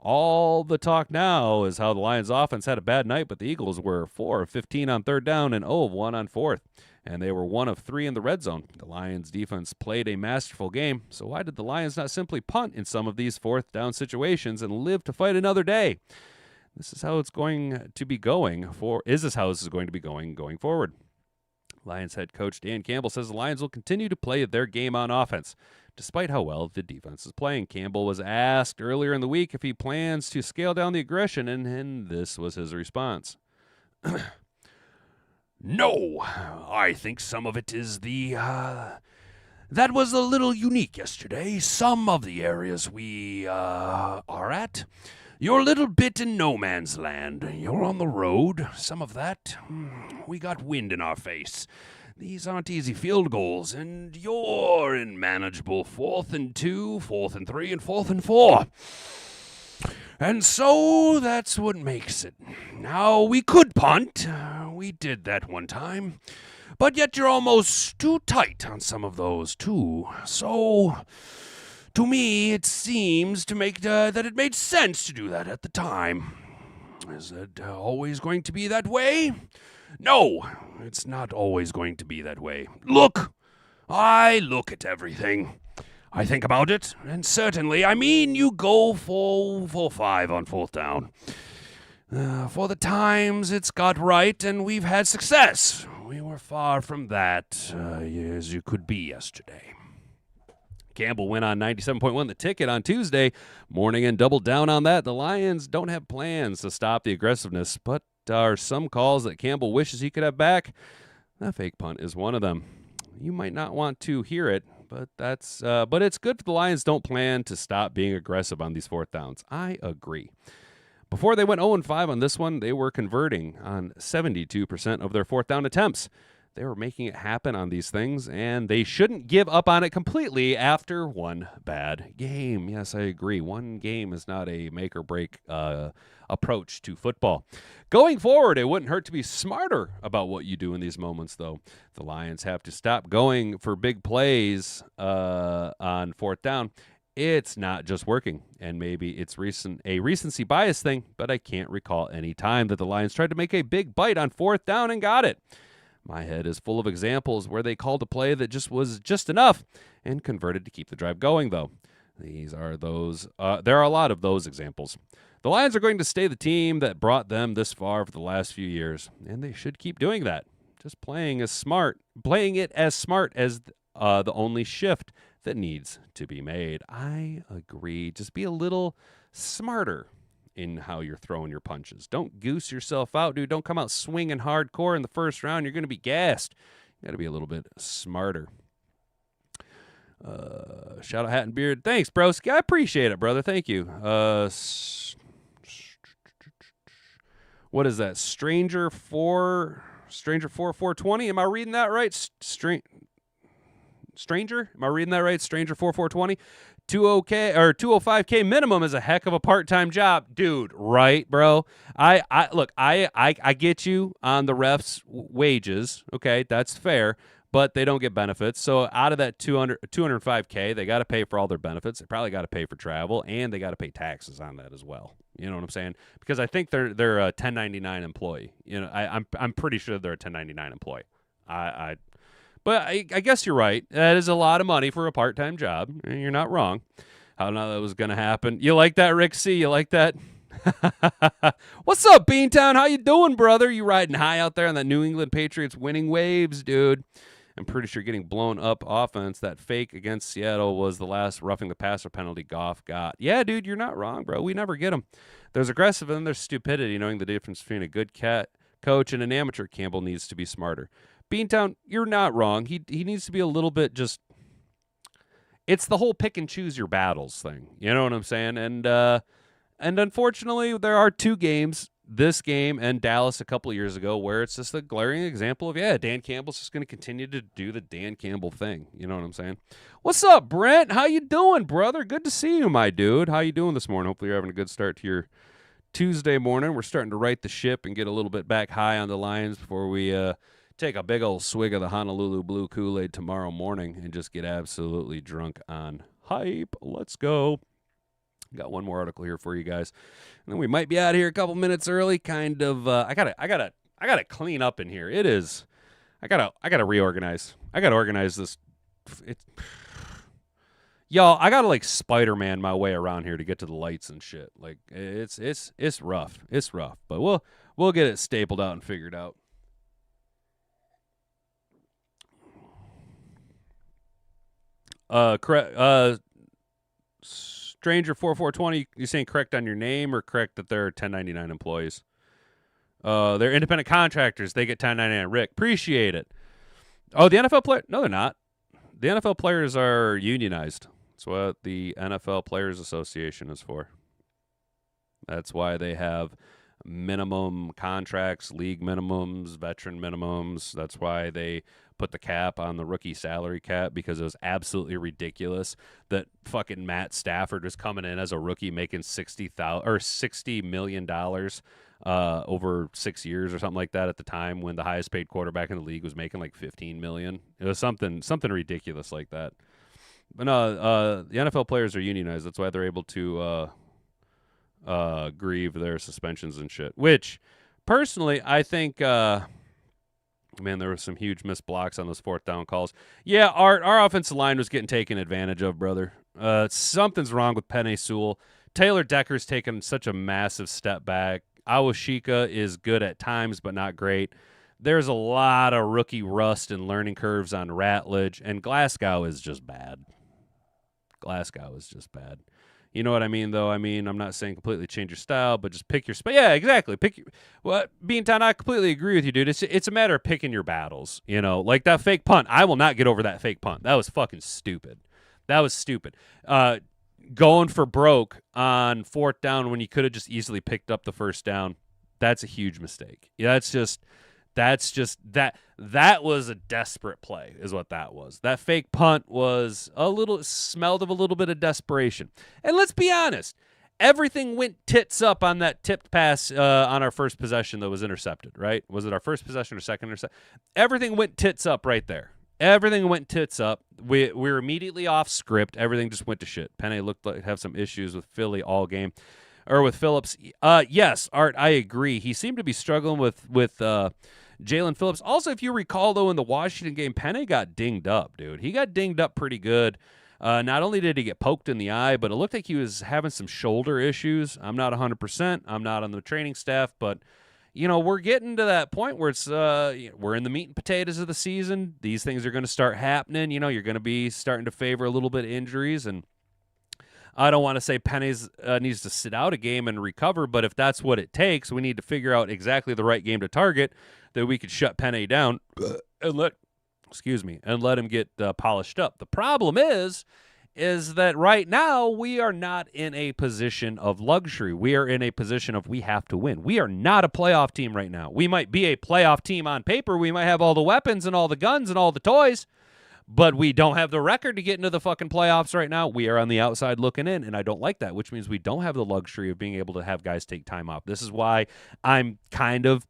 All the talk now is how the Lions' offense had a bad night, but the Eagles were 4 of 15 on 3rd down and 0 of 1 on 4th, and they were 1 of 3 in the red zone. The Lions' defense played a masterful game, so why did the Lions not simply punt in some of these 4th down situations and live to fight another day? This is how it's going to be going forward. Lions head coach Dan Campbell says the Lions will continue to play their game on offense, despite how well the defense is playing. Campbell was asked earlier in the week if he plans to scale down the aggression, and this was his response. No, I think some of it is that was a little unique yesterday. Some of the areas we are at, you're a little bit in no man's land. You're on the road. Some of that, we got wind in our face. These aren't easy field goals, and you're in manageable 4th and 2, 4th and 3, and 4th and 4. And so that's what makes it. Now, we could punt. We did that one time. But yet you're almost too tight on some of those, too. So, to me, it seems to make that it made sense to do that at the time. Is it always going to be that way? No, it's not always going to be that way. Look! I look at everything. I think about it, and certainly, you go full 5 on 4th down. For the times it's got right, and we've had success. We were far from that as you could be yesterday. Campbell went on 97.1 The Ticket on Tuesday morning and doubled down on that. The Lions don't have plans to stop the aggressiveness, but are some calls that Campbell wishes he could have back. That fake punt is one of them. You might not want to hear it, but it's good for the Lions don't plan to stop being aggressive on these 4th downs. I agree. Before they went 0-5 on this one, they were converting on 72% of their 4th down attempts. They were making it happen on these things, and they shouldn't give up on it completely after one bad game. Yes, I agree. One game is not a make-or-break approach to football. Going forward, it wouldn't hurt to be smarter about what you do in these moments, though. The Lions have to stop going for big plays on 4th down. It's not just working, and maybe it's a recency bias thing, but I can't recall any time that the Lions tried to make a big bite on 4th down and got it. My head is full of examples where they called a play that just was just enough and converted to keep the drive going, though. These are those. There are a lot of those examples. The Lions are going to stay the team that brought them this far for the last few years, and they should keep doing that. Just playing it as smart as the only shift that needs to be made. I agree. Just be a little smarter in how you're throwing your punches. Don't goose yourself out, dude. Don't come out swinging hardcore in the first round. You're going to be gassed. You got to be a little bit smarter. Shout out Hat and Beard. Thanks, broski. I appreciate it, brother. Thank you. What is that? Stranger 4420. Am I reading that right? Stranger? Am I reading that right? Stranger 4420. 205K minimum is a heck of a part-time job, dude. Right, bro? I get you on the refs' wages. Okay, that's fair, but they don't get benefits. So out of that 205K, they got to pay for all their benefits. They probably got to pay for travel, and they got to pay taxes on that as well. You know what I'm saying? Because I think they're a 1099 employee. You know, I'm pretty sure they're a 1099 employee. But I guess you're right. That is a lot of money for a part-time job. You're not wrong. I don't know that was going to happen. You like that, Rick C? You like that? What's up, Beantown? How you doing, brother? You riding high out there on that New England Patriots winning waves, dude? I'm pretty sure getting blown up offense, that fake against Seattle, was the last roughing the passer penalty Goff got. Yeah, dude, you're not wrong, bro. We never get them. There's aggressive and there's stupidity, knowing the difference between a good coach and an amateur. Campbell needs to be smarter. Beantown, you're not wrong. He needs to be a little bit just. It's the whole pick and choose your battles thing. You know what I'm saying? And unfortunately, there are two games, this game and Dallas a couple of years ago, where it's just a glaring example of, Dan Campbell's just going to continue to do the Dan Campbell thing. You know what I'm saying? What's up, Brent? How you doing, brother? Good to see you, my dude. How you doing this morning? Hopefully you're having a good start to your Tuesday morning. We're starting to right the ship and get a little bit back high on the Lions before we take a big old swig of the Honolulu Blue Kool-Aid tomorrow morning and just get absolutely drunk on hype. Let's go. Got one more article here for you guys, and then we might be out of here a couple minutes early. Kind of. I gotta clean up in here. It is. I gotta reorganize. I gotta organize this. Y'all, I gotta like Spider-Man my way around here to get to the lights and shit. Like it's rough. It's rough, but we'll get it stapled out and figured out. Correct. Stranger 4420, you saying correct on your name or correct that they're 1099 employees? They're independent contractors. They get 1099. Rick, appreciate it. Oh, the NFL player? No, they're not. The NFL players are unionized. That's what the NFL Players Association is for. That's why they have minimum contracts, league minimums, veteran minimums. That's why they put the cap on the rookie salary cap, because it was absolutely ridiculous that fucking Matt Stafford was coming in as a rookie making $60 million over 6 years or something like that at the time, when the highest paid quarterback in the league was making like $15 million. It was something ridiculous like that. But no, the NFL players are unionized. That's why they're able to grieve their suspensions and shit. Which, personally, I think, man, there were some huge missed blocks on those fourth down calls. Yeah, our offensive line was getting taken advantage of, brother. Something's wrong with Penei Sewell. Taylor Decker's taken such a massive step back. Awashika is good at times, but not great. There's a lot of rookie rust and learning curves on Ratledge, and Glasgow is just bad. You know what I mean, though? I mean, I'm not saying completely change your style, but just pick your spot. Yeah, exactly. Beantown, I completely agree with you, dude. It's a matter of picking your battles, you know? Like that fake punt. I will not get over that fake punt. That was fucking stupid. Going for broke on fourth down when you could have just easily picked up the first down, that's a huge mistake. Yeah, that was a desperate play is what that was. That fake punt smelled of a little bit of desperation. And let's be honest, everything went tits up on that tipped pass on our first possession that was intercepted, right? Was it our first possession or second interception? Everything went tits up right there. Everything went tits up. We were immediately off script. Everything just went to shit. Penei looked like have some issues with Philly all game. Or with Phillips. Yes, Art, I agree. He seemed to be struggling with Jalen Phillips. Also, if you recall, though, in the Washington game, Penei got dinged up, dude. He got dinged up pretty good. Not only did he get poked in the eye, but it looked like he was having some shoulder issues. I'm not 100%. I'm not on the training staff, but, you know, we're getting to that point where it's we're in the meat and potatoes of the season. These things are going to start happening. You know, you're going to be starting to favor a little bit of injuries, and I don't want to say Penei needs to sit out a game and recover, but if that's what it takes, we need to figure out exactly the right game to target that we could shut Penei down and let him get polished up. The problem is that right now we are not in a position of luxury. We are in a position of we have to win. We are not a playoff team right now. We might be a playoff team on paper. We might have all the weapons and all the guns and all the toys, but we don't have the record to get into the fucking playoffs right now. We are on the outside looking in, and I don't like that, which means we don't have the luxury of being able to have guys take time off. This is why I'm kind of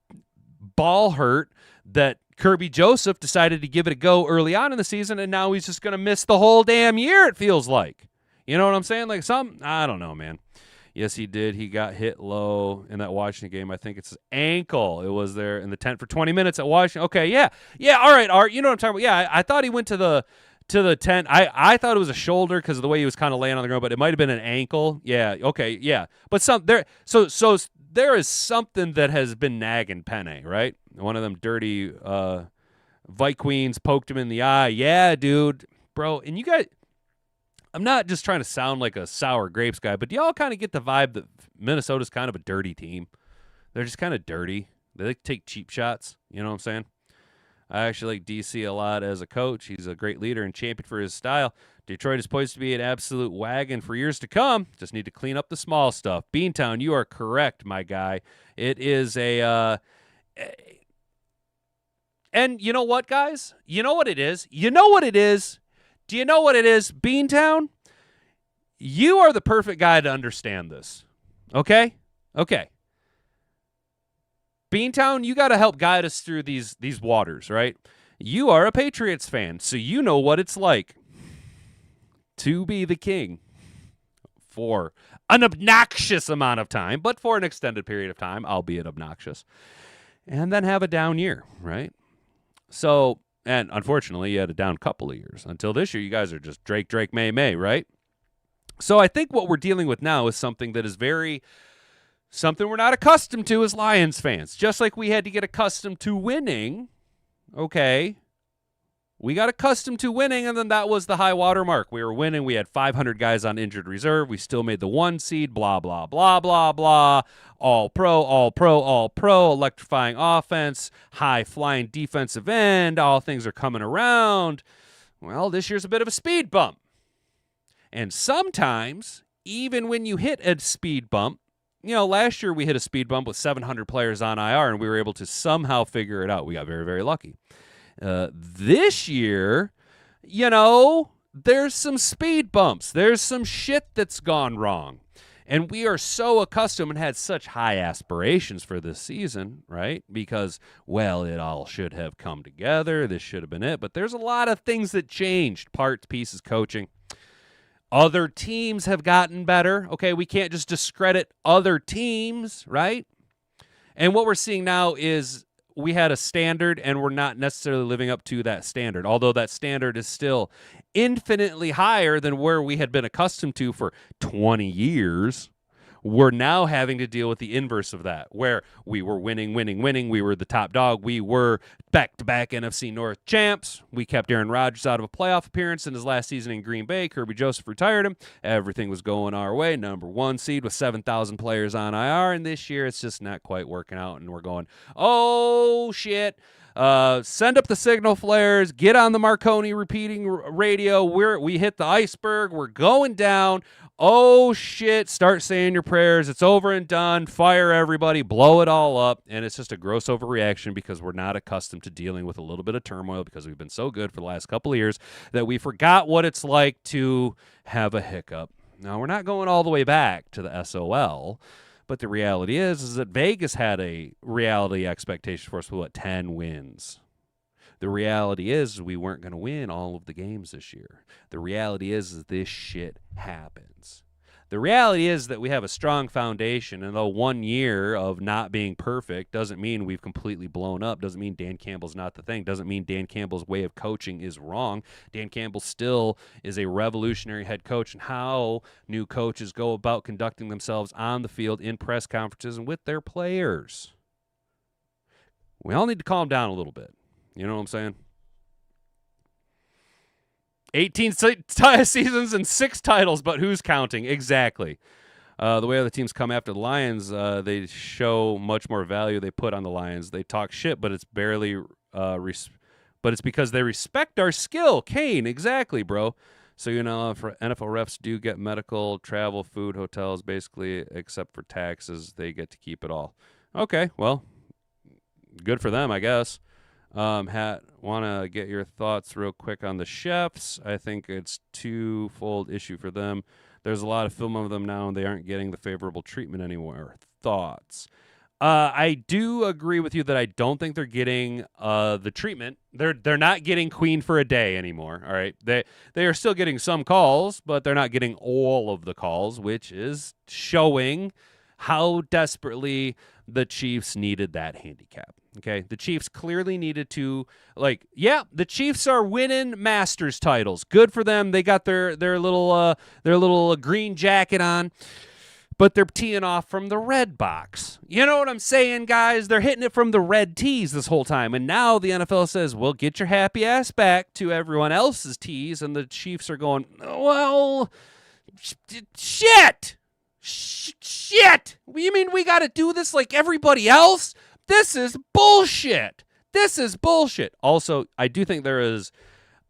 ball hurt that Kirby Joseph decided to give it a go early on in the season, and now he's just going to miss the whole damn year, it feels like. You know what I'm saying? Like I don't know, man. Yes, he did. He got hit low in that Washington game. I think it's his ankle. It was there in the tent for 20 minutes at Washington. Okay, yeah. Yeah, all right, Art. You know what I'm talking about. Yeah, I thought he went to the tent. I thought it was a shoulder because of the way he was kind of laying on the ground, but it might have been an ankle. Yeah, okay, yeah. But so there is something that has been nagging Penei, right? One of them dirty Vikings poked him in the eye. Yeah, dude. Bro, and you guys, I'm not just trying to sound like a sour grapes guy, but do y'all kind of get the vibe that Minnesota's kind of a dirty team? They're just kind of dirty. They like to take cheap shots. You know what I'm saying? I actually like DC a lot as a coach. He's a great leader and champion for his style. Detroit is poised to be an absolute wagon for years to come. Just need to clean up the small stuff. Beantown, you are correct, my guy. It is and you know what, guys? You know what it is? You know what it is? Do you know what it is? Beantown, you are the perfect guy to understand this. Okay? Okay. Beantown, you got to help guide us through these waters, right? You are a Patriots fan, so you know what it's like to be the king for an obnoxious amount of time, but for an extended period of time, albeit obnoxious, and then have a down year, right? So, and unfortunately, you had a down couple of years. Until this year, you guys are just Drake, May, right? So I think what we're dealing with now is something that is something we're not accustomed to as Lions fans. Just like we had to get accustomed to winning, okay, We got accustomed to winning, and then that was the high water mark. We were winning. We had 500 guys on injured reserve. We still made the 1 seed, blah, blah, blah, blah, blah. All pro, all pro, all pro, electrifying offense, high-flying defensive end. All things are coming around. Well, this year's a bit of a speed bump. And sometimes, even when you hit a speed bump, last year we hit a speed bump with 700 players on IR, and we were able to somehow figure it out. We got very, very lucky. This year, there's some speed bumps. There's some shit that's gone wrong. And we are so accustomed and had such high aspirations for this season, right? Because, it all should have come together. This should have been it. But there's a lot of things that changed. Parts, pieces, coaching. Other teams have gotten better. Okay, we can't just discredit other teams, right? And what we're seeing now is we had a standard, and we're not necessarily living up to that standard, although that standard is still infinitely higher than where we had been accustomed to for 20 years. We're now having to deal with the inverse of that, where we were winning. We were the top dog. We were back-to-back NFC North champs. We kept Aaron Rodgers out of a playoff appearance in his last season in Green Bay. Kirby Joseph retired him. Everything was going our way. Number 1 seed with 7,000 players on IR, and this year it's just not quite working out, and we're going, oh, shit. Send up the signal flares. Get on the Marconi repeating radio. We hit the iceberg. We're going down. Oh, shit, start saying your prayers. It's over and done. Fire everybody. Blow it all up. And it's just a gross overreaction because we're not accustomed to dealing with a little bit of turmoil because we've been so good for the last couple of years that we forgot what it's like to have a hiccup. Now, we're not going all the way back to the SOL, but the reality is that Vegas had a reality expectation for us with, 10 wins. The reality is we weren't going to win all of the games this year. The reality is this shit happens. The reality is that we have a strong foundation, and though 1 year of not being perfect doesn't mean we've completely blown up, doesn't mean Dan Campbell's not the thing, doesn't mean Dan Campbell's way of coaching is wrong. Dan Campbell still is a revolutionary head coach in how new coaches go about conducting themselves on the field in press conferences and with their players. We all need to calm down a little bit. You know what I'm saying? 18 seasons and 6 titles, but who's counting? Exactly. The way other teams come after the Lions, they show much more value they put on the Lions. They talk shit, but it's barely, but it's because they respect our skill. Kane, exactly, bro. So, for NFL refs do get medical, travel, food, hotels, basically, except for taxes, they get to keep it all. Okay, well, good for them, I guess. Want to get your thoughts real quick on the chefs. I think it's twofold issue for them. There's a lot of film of them now, and they aren't getting the favorable treatment anymore. Thoughts? I do agree with you that I don't think they're getting the treatment. They're not getting Queen for a day anymore. All right, they are still getting some calls, but they're not getting all of the calls, which is showing how desperately the Chiefs needed that handicap. Okay, the Chiefs clearly needed to, the Chiefs are winning Masters titles. Good for them. They got their little green jacket on, but they're teeing off from the red box. You know what I'm saying, guys? They're hitting it from the red tees this whole time, and now the NFL says, well, get your happy ass back to everyone else's tees, and the Chiefs are going, well, shit. You mean we got to do this like everybody else? This is bullshit. Also, I do think there is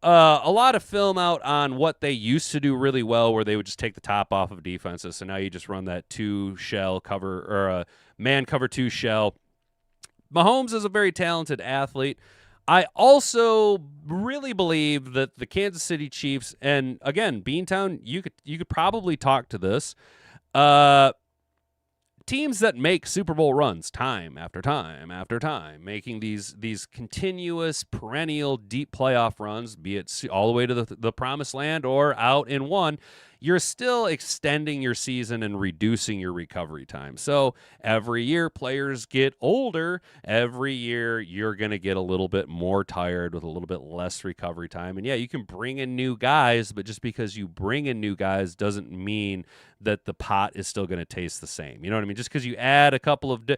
a lot of film out on what they used to do really well, where they would just take the top off of defenses. So now you just run that 2-shell cover, or a man cover 2 shell. Mahomes is a very talented athlete. I also really believe that the Kansas City Chiefs, and again, Beantown, you could probably talk to this. Teams that make Super Bowl runs time after time after time, making these continuous, perennial, deep playoff runs, be it all the way to the promised land or out in one, you're still extending your season and reducing your recovery time. So every year players get older. Every year you're going to get a little bit more tired with a little bit less recovery time. And yeah, you can bring in new guys, but just because you bring in new guys doesn't mean that the pot is still going to taste the same. You know what I mean? Just because you add a couple of,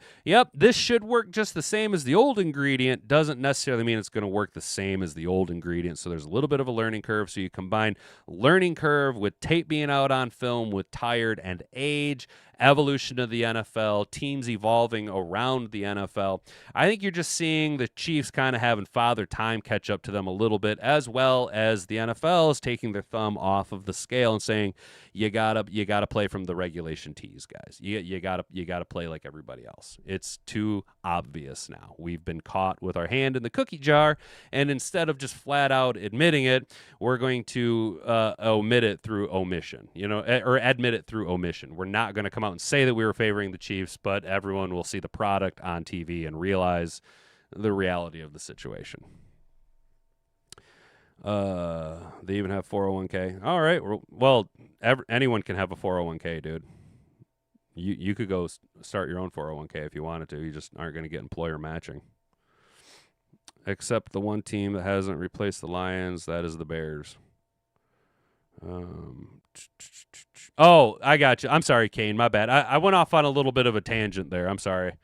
this should work just the same as the old ingredient doesn't necessarily mean it's going to work the same as the old ingredient. So there's a little bit of a learning curve. So you combine learning curve with tape being out on film with tired and age, evolution of the NFL, teams evolving around the NFL. I think you're just seeing the Chiefs kind of having father time catch up to them a little bit, as well as the NFL is taking their thumb off of the scale and saying, you gotta play from the regulation tees, guys. You gotta play like everybody else. It's too obvious now. We've been caught with our hand in the cookie jar, and instead of just flat out admitting it, we're going to omit it through omission, or admit it through omission. We're not going to come out and say that we were favoring the Chiefs, but everyone will see the product on TV and realize the reality of the situation. They even have 401k. All right. Well, anyone can have a 401k, dude. You could go start your own 401k if you wanted to. You just aren't going to get employer matching. Except the one team that hasn't replaced the Lions, that is the Bears. Oh, I got you. I'm sorry, Kane. My bad. I went off on a little bit of a tangent there. I'm sorry.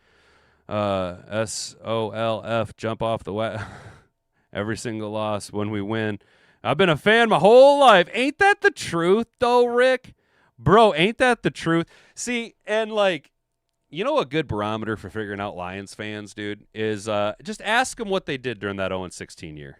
SOLF, jump off the wet. Every single loss when we win. I've been a fan my whole life. Ain't that the truth, though, Rick? Bro, ain't that the truth? See, and a good barometer for figuring out Lions fans, dude, is just ask them what they did during that 0-16 year.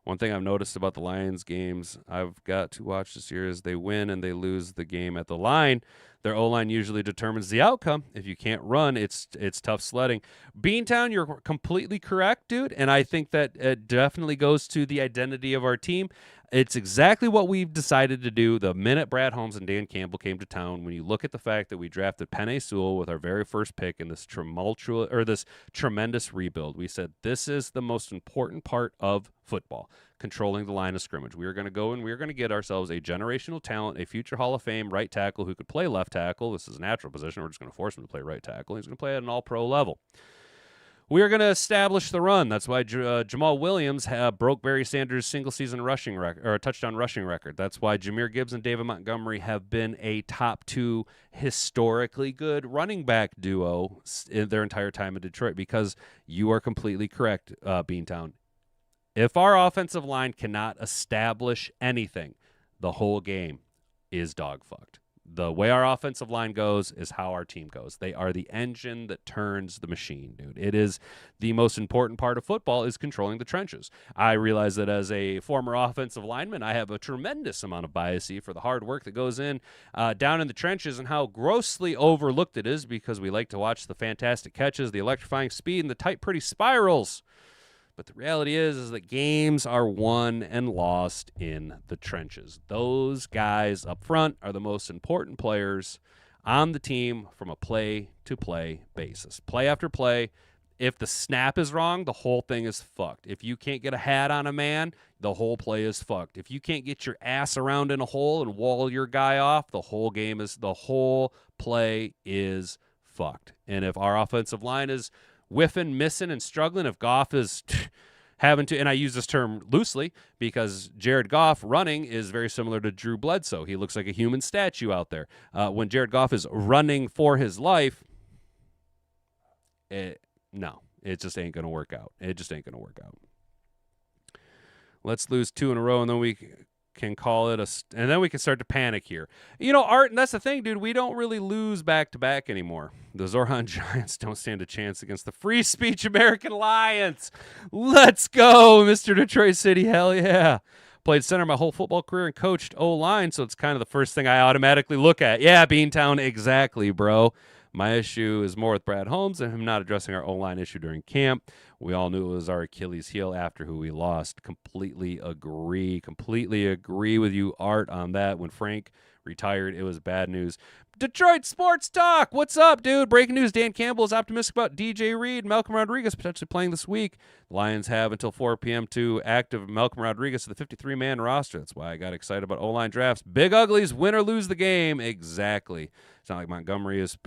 One thing I've noticed about the Lions games I've got to watch this year is they win and they lose the game at the line. Their O-line usually determines the outcome. If you can't run, it's tough sledding. Beantown, you're completely correct, dude, and I think that it definitely goes to the identity of our team. It's exactly what we've decided to do the minute Brad Holmes and Dan Campbell came to town. When you look at the fact that we drafted Penei Sewell with our very first pick in this tremendous rebuild, we said this is the most important part of football, controlling the line of scrimmage. We are going to go and we are going to get ourselves a generational talent, a future Hall of Fame right tackle who could play left tackle. This is a natural position. We're just going to force him to play right tackle. He's going to play at an all-pro level. We are going to establish the run. That's why Jamal Williams broke Barry Sanders' single-season rushing record or touchdown rushing record. That's why Jahmyr Gibbs and David Montgomery have been a top two historically good running back duo in their entire time in Detroit. Because you are completely correct, Beantown. If our offensive line cannot establish anything, the whole game is dog-fucked. The way our offensive line goes is how our team goes. They are the engine that turns the machine, dude. It is the most important part of football is controlling the trenches. I realize that as a former offensive lineman, I have a tremendous amount of bias for the hard work that goes in down in the trenches and how grossly overlooked it is because we like to watch the fantastic catches, the electrifying speed, and the tight, pretty spirals. But the reality is that games are won and lost in the trenches. Those guys up front are the most important players on the team from a play-to-play basis. Play after play, if the snap is wrong, the whole thing is fucked. If you can't get a hat on a man, the whole play is fucked. If you can't get your ass around in a hole and wall your guy off, the whole play is fucked. And if our offensive line is whiffing, missing, and struggling, if Goff is having to, and I use this term loosely because Jared Goff running is very similar to Drew Bledsoe. He looks like a human statue out there. When Jared Goff is running for his life, it just ain't going to work out. It just ain't going to work out. Let's lose 2 in a row, and then we can call it and then we can start to panic here. Art, and that's the thing, dude. We don't really lose back-to-back anymore. The Zorhan Giants don't stand a chance against the free speech American Lions. Let's go, Mr. Detroit City. Hell yeah. Played center my whole football career and coached O-line, so it's kind of the first thing I automatically look at. Yeah, Beantown, exactly, bro. My issue is more with Brad Holmes and him not addressing our O-line issue during camp. We all knew it was our Achilles heel after who we lost. Completely agree with you, Art, on that. When Frank retired, it was bad news. Detroit Sports Talk. What's up, dude? Breaking news, Dan Campbell is optimistic about DJ Reed and Malcolm Rodriguez potentially playing this week. The Lions have until 4 p.m. to active Malcolm Rodriguez to the 53-man roster. That's why I got excited about O-line drafts. Big uglies, win or lose the game. Exactly. It's not like Montgomery is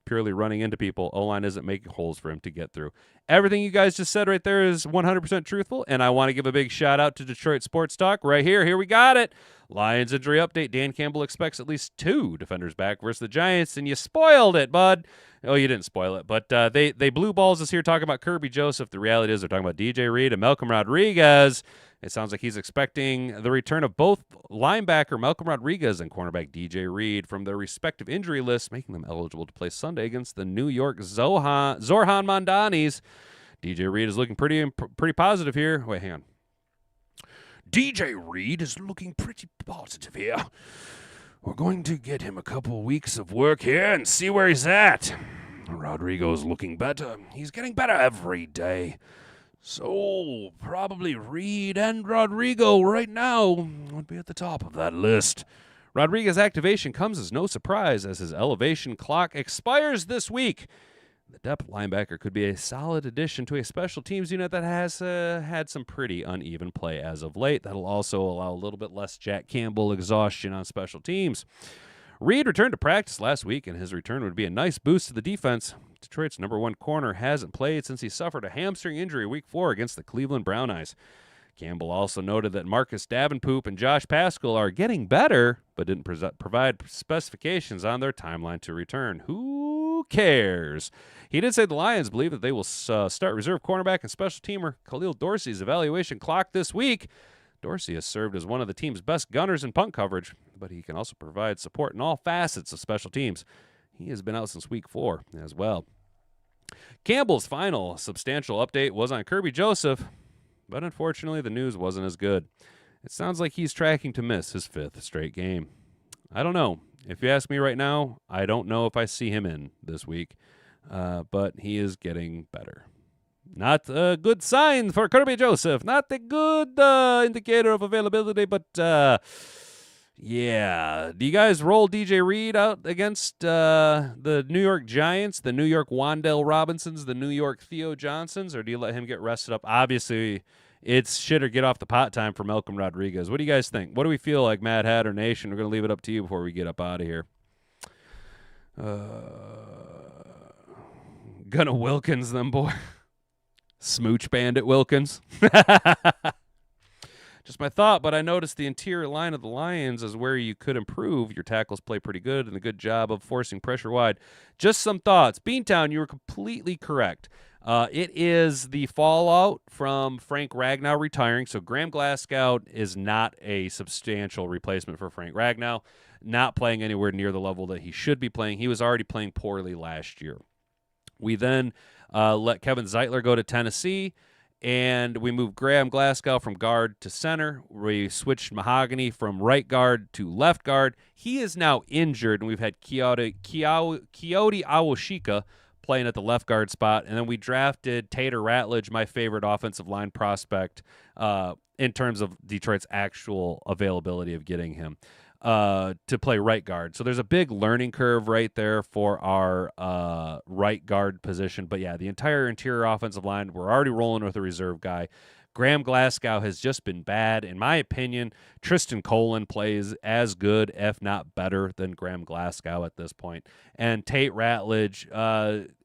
purely running into people. O-line isn't making holes for him to get through. Everything you guys just said right there is 100% truthful, and I want to give a big shout-out to Detroit Sports Talk right here. Here we got it. Lions injury update. Dan Campbell expects at least 2 defenders back versus the Giants, and you spoiled it, bud. Oh, you didn't spoil it, but they blew balls us here talking about Kirby Joseph. The reality is they're talking about DJ Reed and Malcolm Rodriguez. It sounds like he's expecting the return of both linebacker Malcolm Rodriguez and cornerback DJ Reed from their respective injury lists, making them eligible to play Sunday against the New York Zorhan Mondanis. DJ Reed is looking pretty positive here. Wait, hang on. DJ Reed is looking pretty positive here. We're going to get him a couple weeks of work here and see where he's at. Rodrigo's looking better. He's getting better every day. So, probably Reed and Rodrigo right now would be at the top of that list. Rodriguez's activation comes as no surprise as his elevation clock expires this week. The depth linebacker could be a solid addition to a special teams unit that has had some pretty uneven play as of late. That'll also allow a little bit less Jack Campbell exhaustion on special teams. Reed returned to practice last week, and his return would be a nice boost to the defense. Detroit's number 1 corner hasn't played since he suffered a hamstring injury week 4 against the Cleveland Brown Eyes. Campbell also noted that Marcus Davenport and Josh Paschal are getting better, but didn't provide specifications on their timeline to return. Who cares? He did say the Lions believe that they will start reserve cornerback and special teamer Khalil Dorsey's evaluation clock this week. Dorsey has served as one of the team's best gunners in punt coverage, but he can also provide support in all facets of special teams. He has been out since week 4 as well. Campbell's final substantial update was on Kirby Joseph, but unfortunately the news wasn't as good. It sounds like he's tracking to miss his 5th straight game. I don't know. If you ask me right now, I don't know if I see him in this week, but he is getting better. Not a good sign for Kirby Joseph. Not a good indicator of availability, but yeah. Do you guys roll DJ Reed out against the New York Giants, the New York Wan'Dale Robinsons, the New York Theo Johnsons, or do you let him get rested up? Obviously, it's shit or get off the pot time for Malcolm Rodriguez. What do you guys think? What do we feel like, Mad Hatter Nation? We're going to leave it up to you before we get up out of here. Gonna Wilkins them, boy. Smooch Bandit Wilkins. Just my thought, but I noticed the interior line of the Lions is where you could improve. Your tackles play pretty good and a good job of forcing pressure wide. Just some thoughts. Beantown, you were completely correct. It is the fallout from Frank Ragnow retiring. So Graham Glasgow is not a substantial replacement for Frank Ragnow, not playing anywhere near the level that he should be playing. He was already playing poorly last year. We then let Kevin Zeitler go to Tennessee, and we moved Graham Glasgow from guard to center. We switched Mahogany from right guard to left guard. He is now injured, and we've had Keoti Awashika playing at the left guard spot. And then we drafted Tater Ratledge, my favorite offensive line prospect, in terms of Detroit's actual availability of getting him to play right guard. So there's a big learning curve right there for our right guard position. But yeah, the entire interior offensive line, we're already rolling with a reserve guy. Graham Glasgow has just been bad. In my opinion, Tristan Colon plays as good, if not better, than Graham Glasgow at this point. And Tate Ratledge,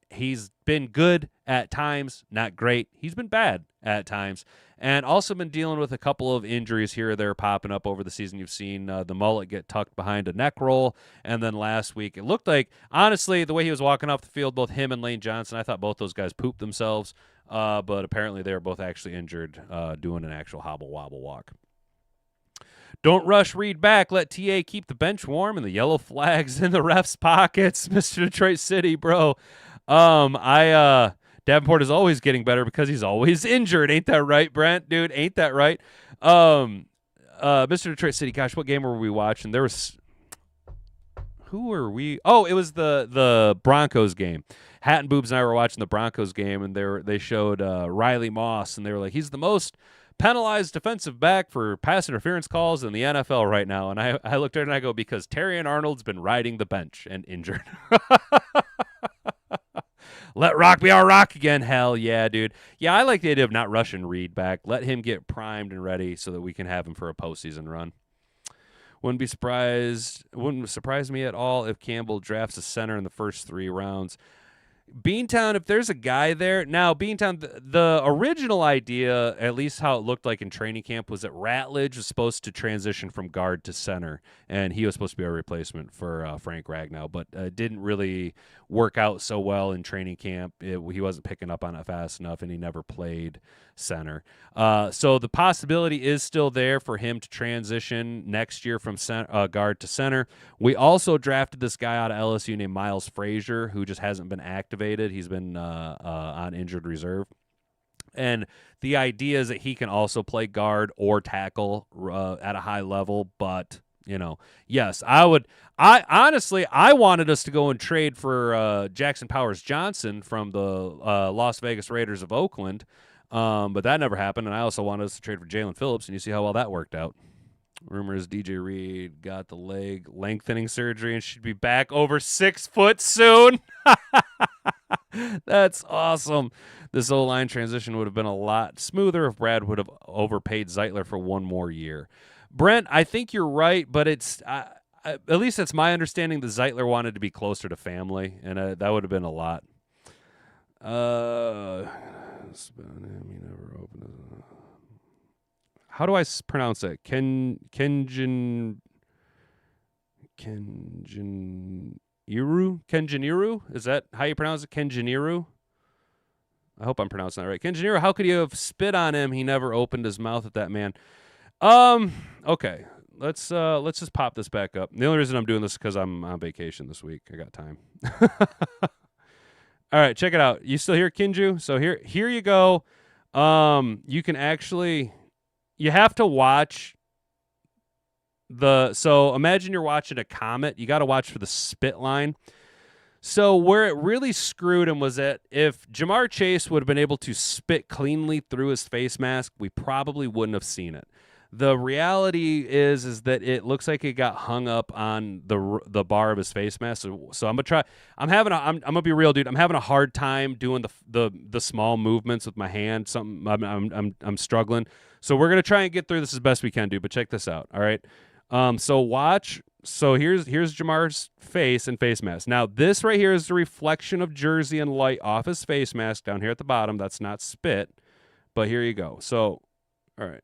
he's been good at times, not great. He's been bad at times. And also been dealing with a couple of injuries here or there popping up over the season. You've seen the mullet get tucked behind a neck roll. And then last week, it looked like, honestly, the way he was walking off the field, both him and Lane Johnson, I thought both those guys pooped themselves. But apparently they were both actually injured doing an actual hobble-wobble walk. Don't rush Reed back. Let TA keep the bench warm and the yellow flags in the refs' pockets. Mr. Detroit City, bro. Davenport is always getting better because he's always injured. Ain't that right, Brent? Dude, ain't that right? Mr. Detroit City, gosh, what game were we watching? There was... Who were we? Oh, it was the Broncos game. Hat and Boobs and I were watching the Broncos game, and they showed Riley Moss, and they were like, he's the most penalized defensive back for pass interference calls in the NFL right now. And I looked at it and I go, because Terrion Arnold's been riding the bench and injured. Let Rock be our Rock again. Hell yeah, dude. Yeah, I like the idea of not rushing Reed back. Let him get primed and ready so that we can have him for a postseason run. Wouldn't surprise me at all if Campbell drafts a center in the first 3 rounds. Beantown, if there's a guy there. Now, Beantown, the original idea, at least how it looked like in training camp, was that Ratledge was supposed to transition from guard to center, and he was supposed to be a replacement for Frank Ragnow, but it didn't really work out so well in training camp. He wasn't picking up on it fast enough, and he never played center. So the possibility is still there for him to transition next year from guard to center. We also drafted this guy out of LSU named Miles Frazier, who just hasn't been activated. He's been on injured reserve. And the idea is that he can also play guard or tackle at a high level, but yes, I honestly wanted us to go and trade for Jackson Powers Johnson from the Las Vegas Raiders of Oakland, but that never happened. And I also wanted us to trade for Jalen Phillips, and you see how well that worked out. Rumors DJ Reed got the leg lengthening surgery and should be back over 6 foot soon. That's awesome. This O-line transition would have been a lot smoother if Brad would have overpaid Zeitler for 1 more year. Brent, I think you're right, but it's at least that's my understanding. The Zeitler wanted to be closer to family, and that would have been a lot. How do I pronounce it? Kenjiniru? Is that how you pronounce it? Kenjiniru? I hope I'm pronouncing that right. Kenjiniru, how could you have spit on him? He never opened his mouth at that man. Okay. Let's just pop this back up. The only reason I'm doing this is because I'm on vacation this week. I got time. All right, check it out. You still hear Kinju? So here you go. You can actually, you have to watch so imagine you're watching a comet. You got to watch for the spit line. So where it really screwed him was that if Jamar Chase would have been able to spit cleanly through his face mask, we probably wouldn't have seen it. The reality is that it looks like it got hung up on the bar of his face mask. So I'm gonna try. I'm gonna be real, dude. I'm having a hard time doing the small movements with my hand. I'm struggling. So we're gonna try and get through this as best we can, dude. But check this out. All right. So watch. So here's Jamar's face and face mask. Now this right here is the reflection of jersey and light off his face mask down here at the bottom. That's not spit, but here you go. So. All right.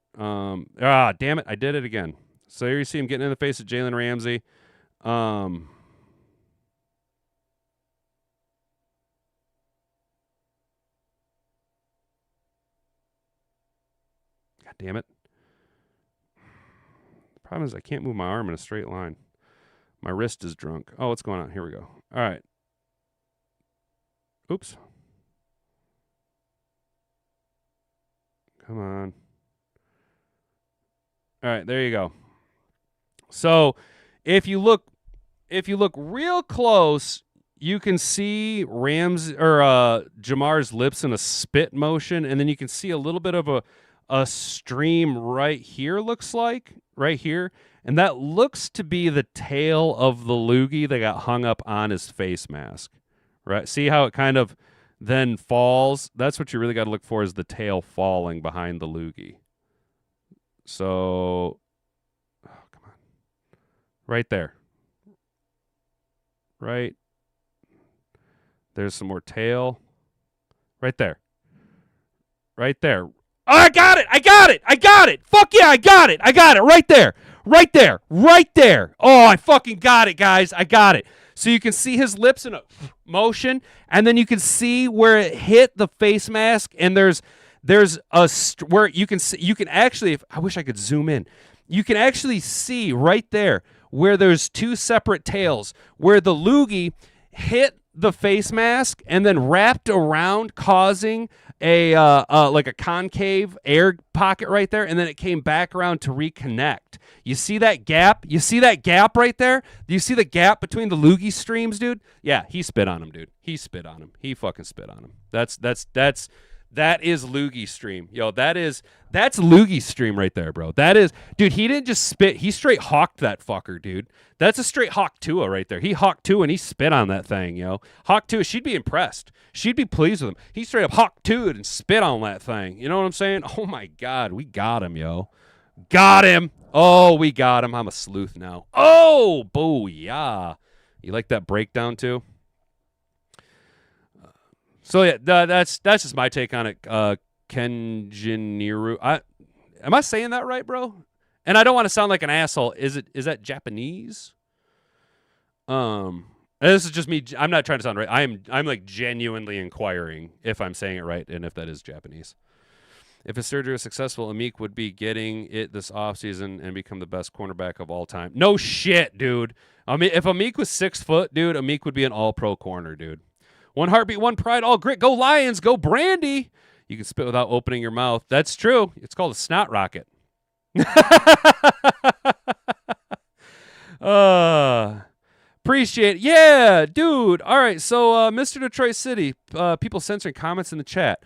Damn it. I did it again. So here you see him getting in the face of Jalen Ramsey. God damn it. The problem is I can't move my arm in a straight line. My wrist is drunk. Oh, what's going on? Here we go. All right. Oops. Come on. All right, there you go. So, if you look real close, you can see Jamar's lips in a spit motion, and then you can see a little bit of a stream right here. Looks like right here, and that looks to be the tail of the loogie that got hung up on his face mask. Right? See how it kind of then falls? That's what you really got to look for, is the tail falling behind the loogie. So, come on. Right there. Right. There's some more tail. Right there. Right there. Oh, I got it. Fuck yeah, I got it. Right there. Right there. Oh, I fucking got it, guys. I got it. So you can see his lips in a motion, and then you can see where it hit the face mask, and there's where you can actually, I wish I could zoom in. You can actually see right there where there's 2 separate tails, where the loogie hit the face mask and then wrapped around, causing a like a concave air pocket right there, and then it came back around to reconnect. You see that gap? Right there? Do you see the gap between the loogie streams, dude? Yeah, he spit on him, dude. He fucking spit on him. That is Loogie stream. Yo, that's Loogie stream right there, bro. That is, dude, he didn't just spit. He straight hawked that fucker, dude. That's a straight hawk Tua right there. He hawked Tua and he spit on that thing, yo. Hawk Tua, she'd be impressed. She'd be pleased with him. He straight up hawked Tua and spit on that thing. You know what I'm saying? Oh, my God. We got him, yo. Got him. Oh, we got him. I'm a sleuth now. Oh, booyah. You like that breakdown, too? So yeah, that's just my take on it. Kenjiniru. Am I saying that right, bro? And I don't want to sound like an asshole. Is that Japanese? This is just me. I'm not trying to sound right. I'm like genuinely inquiring if I'm saying it right and if that is Japanese. If his surgery was successful, Amik would be getting it this offseason and become the best cornerback of all time. No shit, dude. I mean, if Amik was 6 foot, dude, Amik would be an all-pro corner, dude. One heartbeat, one pride, all grit. Go Lions, go Brandy. You can spit without opening your mouth. That's true. It's called a snot rocket. Appreciate it. Yeah, dude. All right, so Mr. Detroit City, people censoring comments in the chat.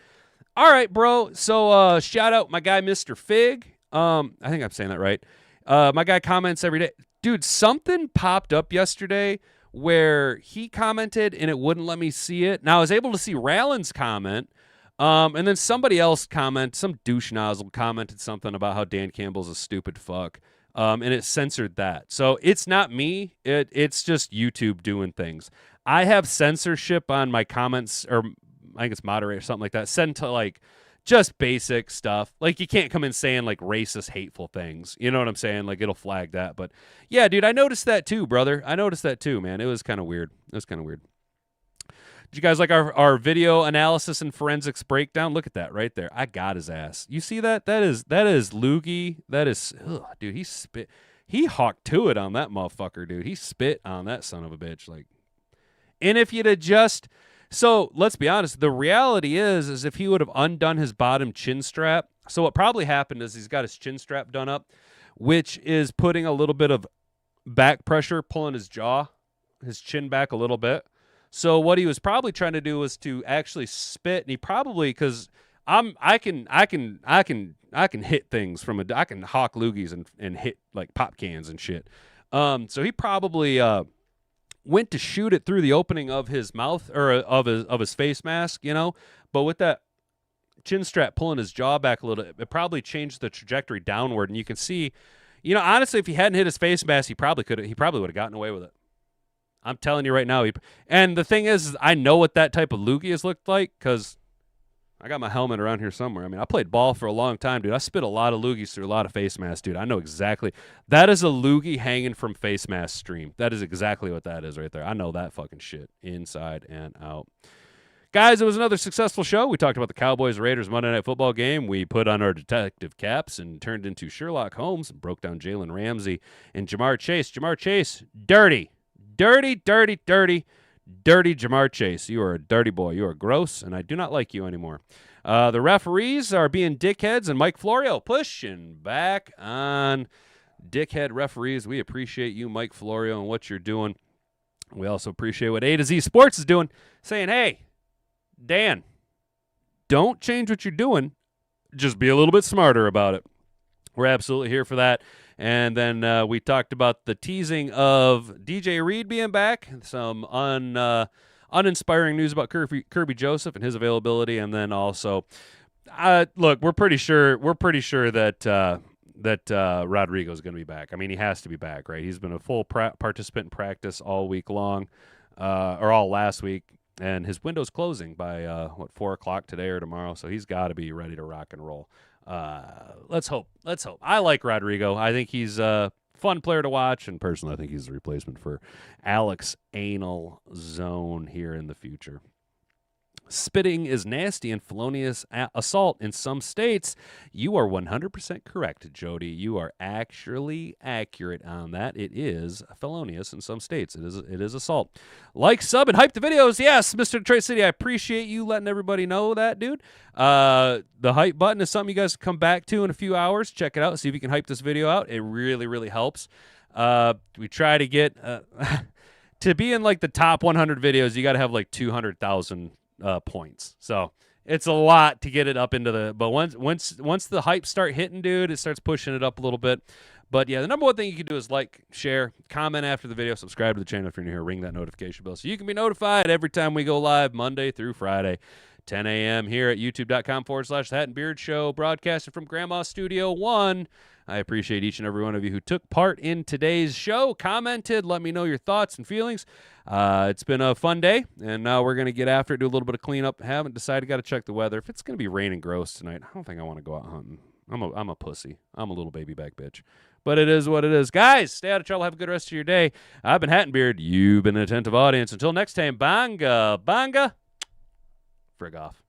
All right, bro. So shout out my guy, Mr. Fig. I think I'm saying that right. My guy comments every day. Dude, something popped up yesterday where he commented and it wouldn't let me see it. Now I was able to see Rallen's comment, and then somebody else some douche nozzle commented something about how Dan Campbell's a stupid fuck, and it censored that. So it's not me. It's just YouTube doing things. I have censorship on my comments, or I think it's moderate or something like that, sent to like just basic stuff. Like you can't come in saying like racist, hateful things. You know what I'm saying? Like it'll flag that. But yeah, dude, I noticed that too, brother. I noticed that too, man. It was kind of weird. Did you guys like our video analysis and forensics breakdown? Look at that right there. I got his ass. You see that? That is Loogie. That is, dude, he spit. He hawked to it on that motherfucker, dude. He spit on that son of a bitch. Like, and if you'd adjust, so let's be honest, the reality is if he would have undone his bottom chin strap, so what probably happened is he's got his chin strap done up, which is putting a little bit of back pressure, pulling his chin back a little bit. So what he was probably trying to do was to actually spit, and he probably, because I can hit things I can hawk loogies and hit like pop cans and shit. So he probably went to shoot it through the opening of his mouth or of his face mask, you know, but with that chin strap pulling his jaw back a little, it probably changed the trajectory downward. And you can see, you know, honestly, if he hadn't hit his face mask, he probably would have gotten away with it. I'm telling you right now. And the thing is I know what that type of loogie has looked like because I got my helmet around here somewhere. I mean, I played ball for a long time, dude. I spit a lot of loogies through a lot of face masks, dude. I know exactly. That is a loogie hanging from face mask stream. That is exactly what that is right there. I know that fucking shit inside and out. Guys, it was another successful show. We talked about the Cowboys-Raiders Monday Night Football game. We put on our detective caps and turned into Sherlock Holmes and broke down Jalen Ramsey and Jamar Chase. Jamar Chase, dirty Jamar Chase. You are a dirty boy. You are gross, and I do not like you anymore. The referees are being dickheads, and Mike Florio pushing back on dickhead referees. We appreciate you, Mike Florio, and what you're doing. We also appreciate what A to Z Sports is doing, saying, hey, Dan, don't change what you're doing. Just be a little bit smarter about it. We're absolutely here for that. And then we talked about the teasing of DJ Reed being back, some uninspiring news about Kirby Joseph and his availability, and then also, look, we're pretty sure that Rodrigo's going to be back. I mean, he has to be back, right? He's been a full participant in practice all week long, or all last week, and his window's closing by 4 o'clock today or tomorrow, so he's got to be ready to rock and roll. Let's hope. I like Rodrigo. I think he's a fun player to watch, and personally, I think he's the replacement for Alex Anal Zone here in the future. Spitting is nasty and felonious assault in some states. You are 100% correct, Jody. You are actually accurate on that. It is felonious in some states. It is assault. Like, sub, and hype the videos. Yes, Mr. Detroit City, I appreciate you letting everybody know that, dude. The hype button is something you guys come back to in a few hours. Check it out. See if you can hype this video out. It really, really helps. We try to get to be in like the top 100 videos. You got to have like 200,000 points. So it's a lot to get it up into the. But once the hype start hitting, dude, it starts pushing it up a little bit. But yeah, the number one thing you can do is like, share, comment after the video, subscribe to the channel if you're new here, ring that notification bell so you can be notified every time we go live Monday through Friday, 10 a.m. here at youtube.com/The Hat and Beard Show, broadcasting from Grandma's Studio 1. I appreciate each and every one of you who took part in today's show, commented, let me know your thoughts and feelings. It's been a fun day, and now we're going to get after it, do a little bit of cleanup. Haven't decided, got to check the weather. If it's going to be raining gross tonight, I don't think I want to go out hunting. I'm a pussy. I'm a little baby back bitch. But it is what it is. Guys, stay out of trouble. Have a good rest of your day. I've been Hat and Beard. You've been an attentive audience. Until next time, banga, frig off.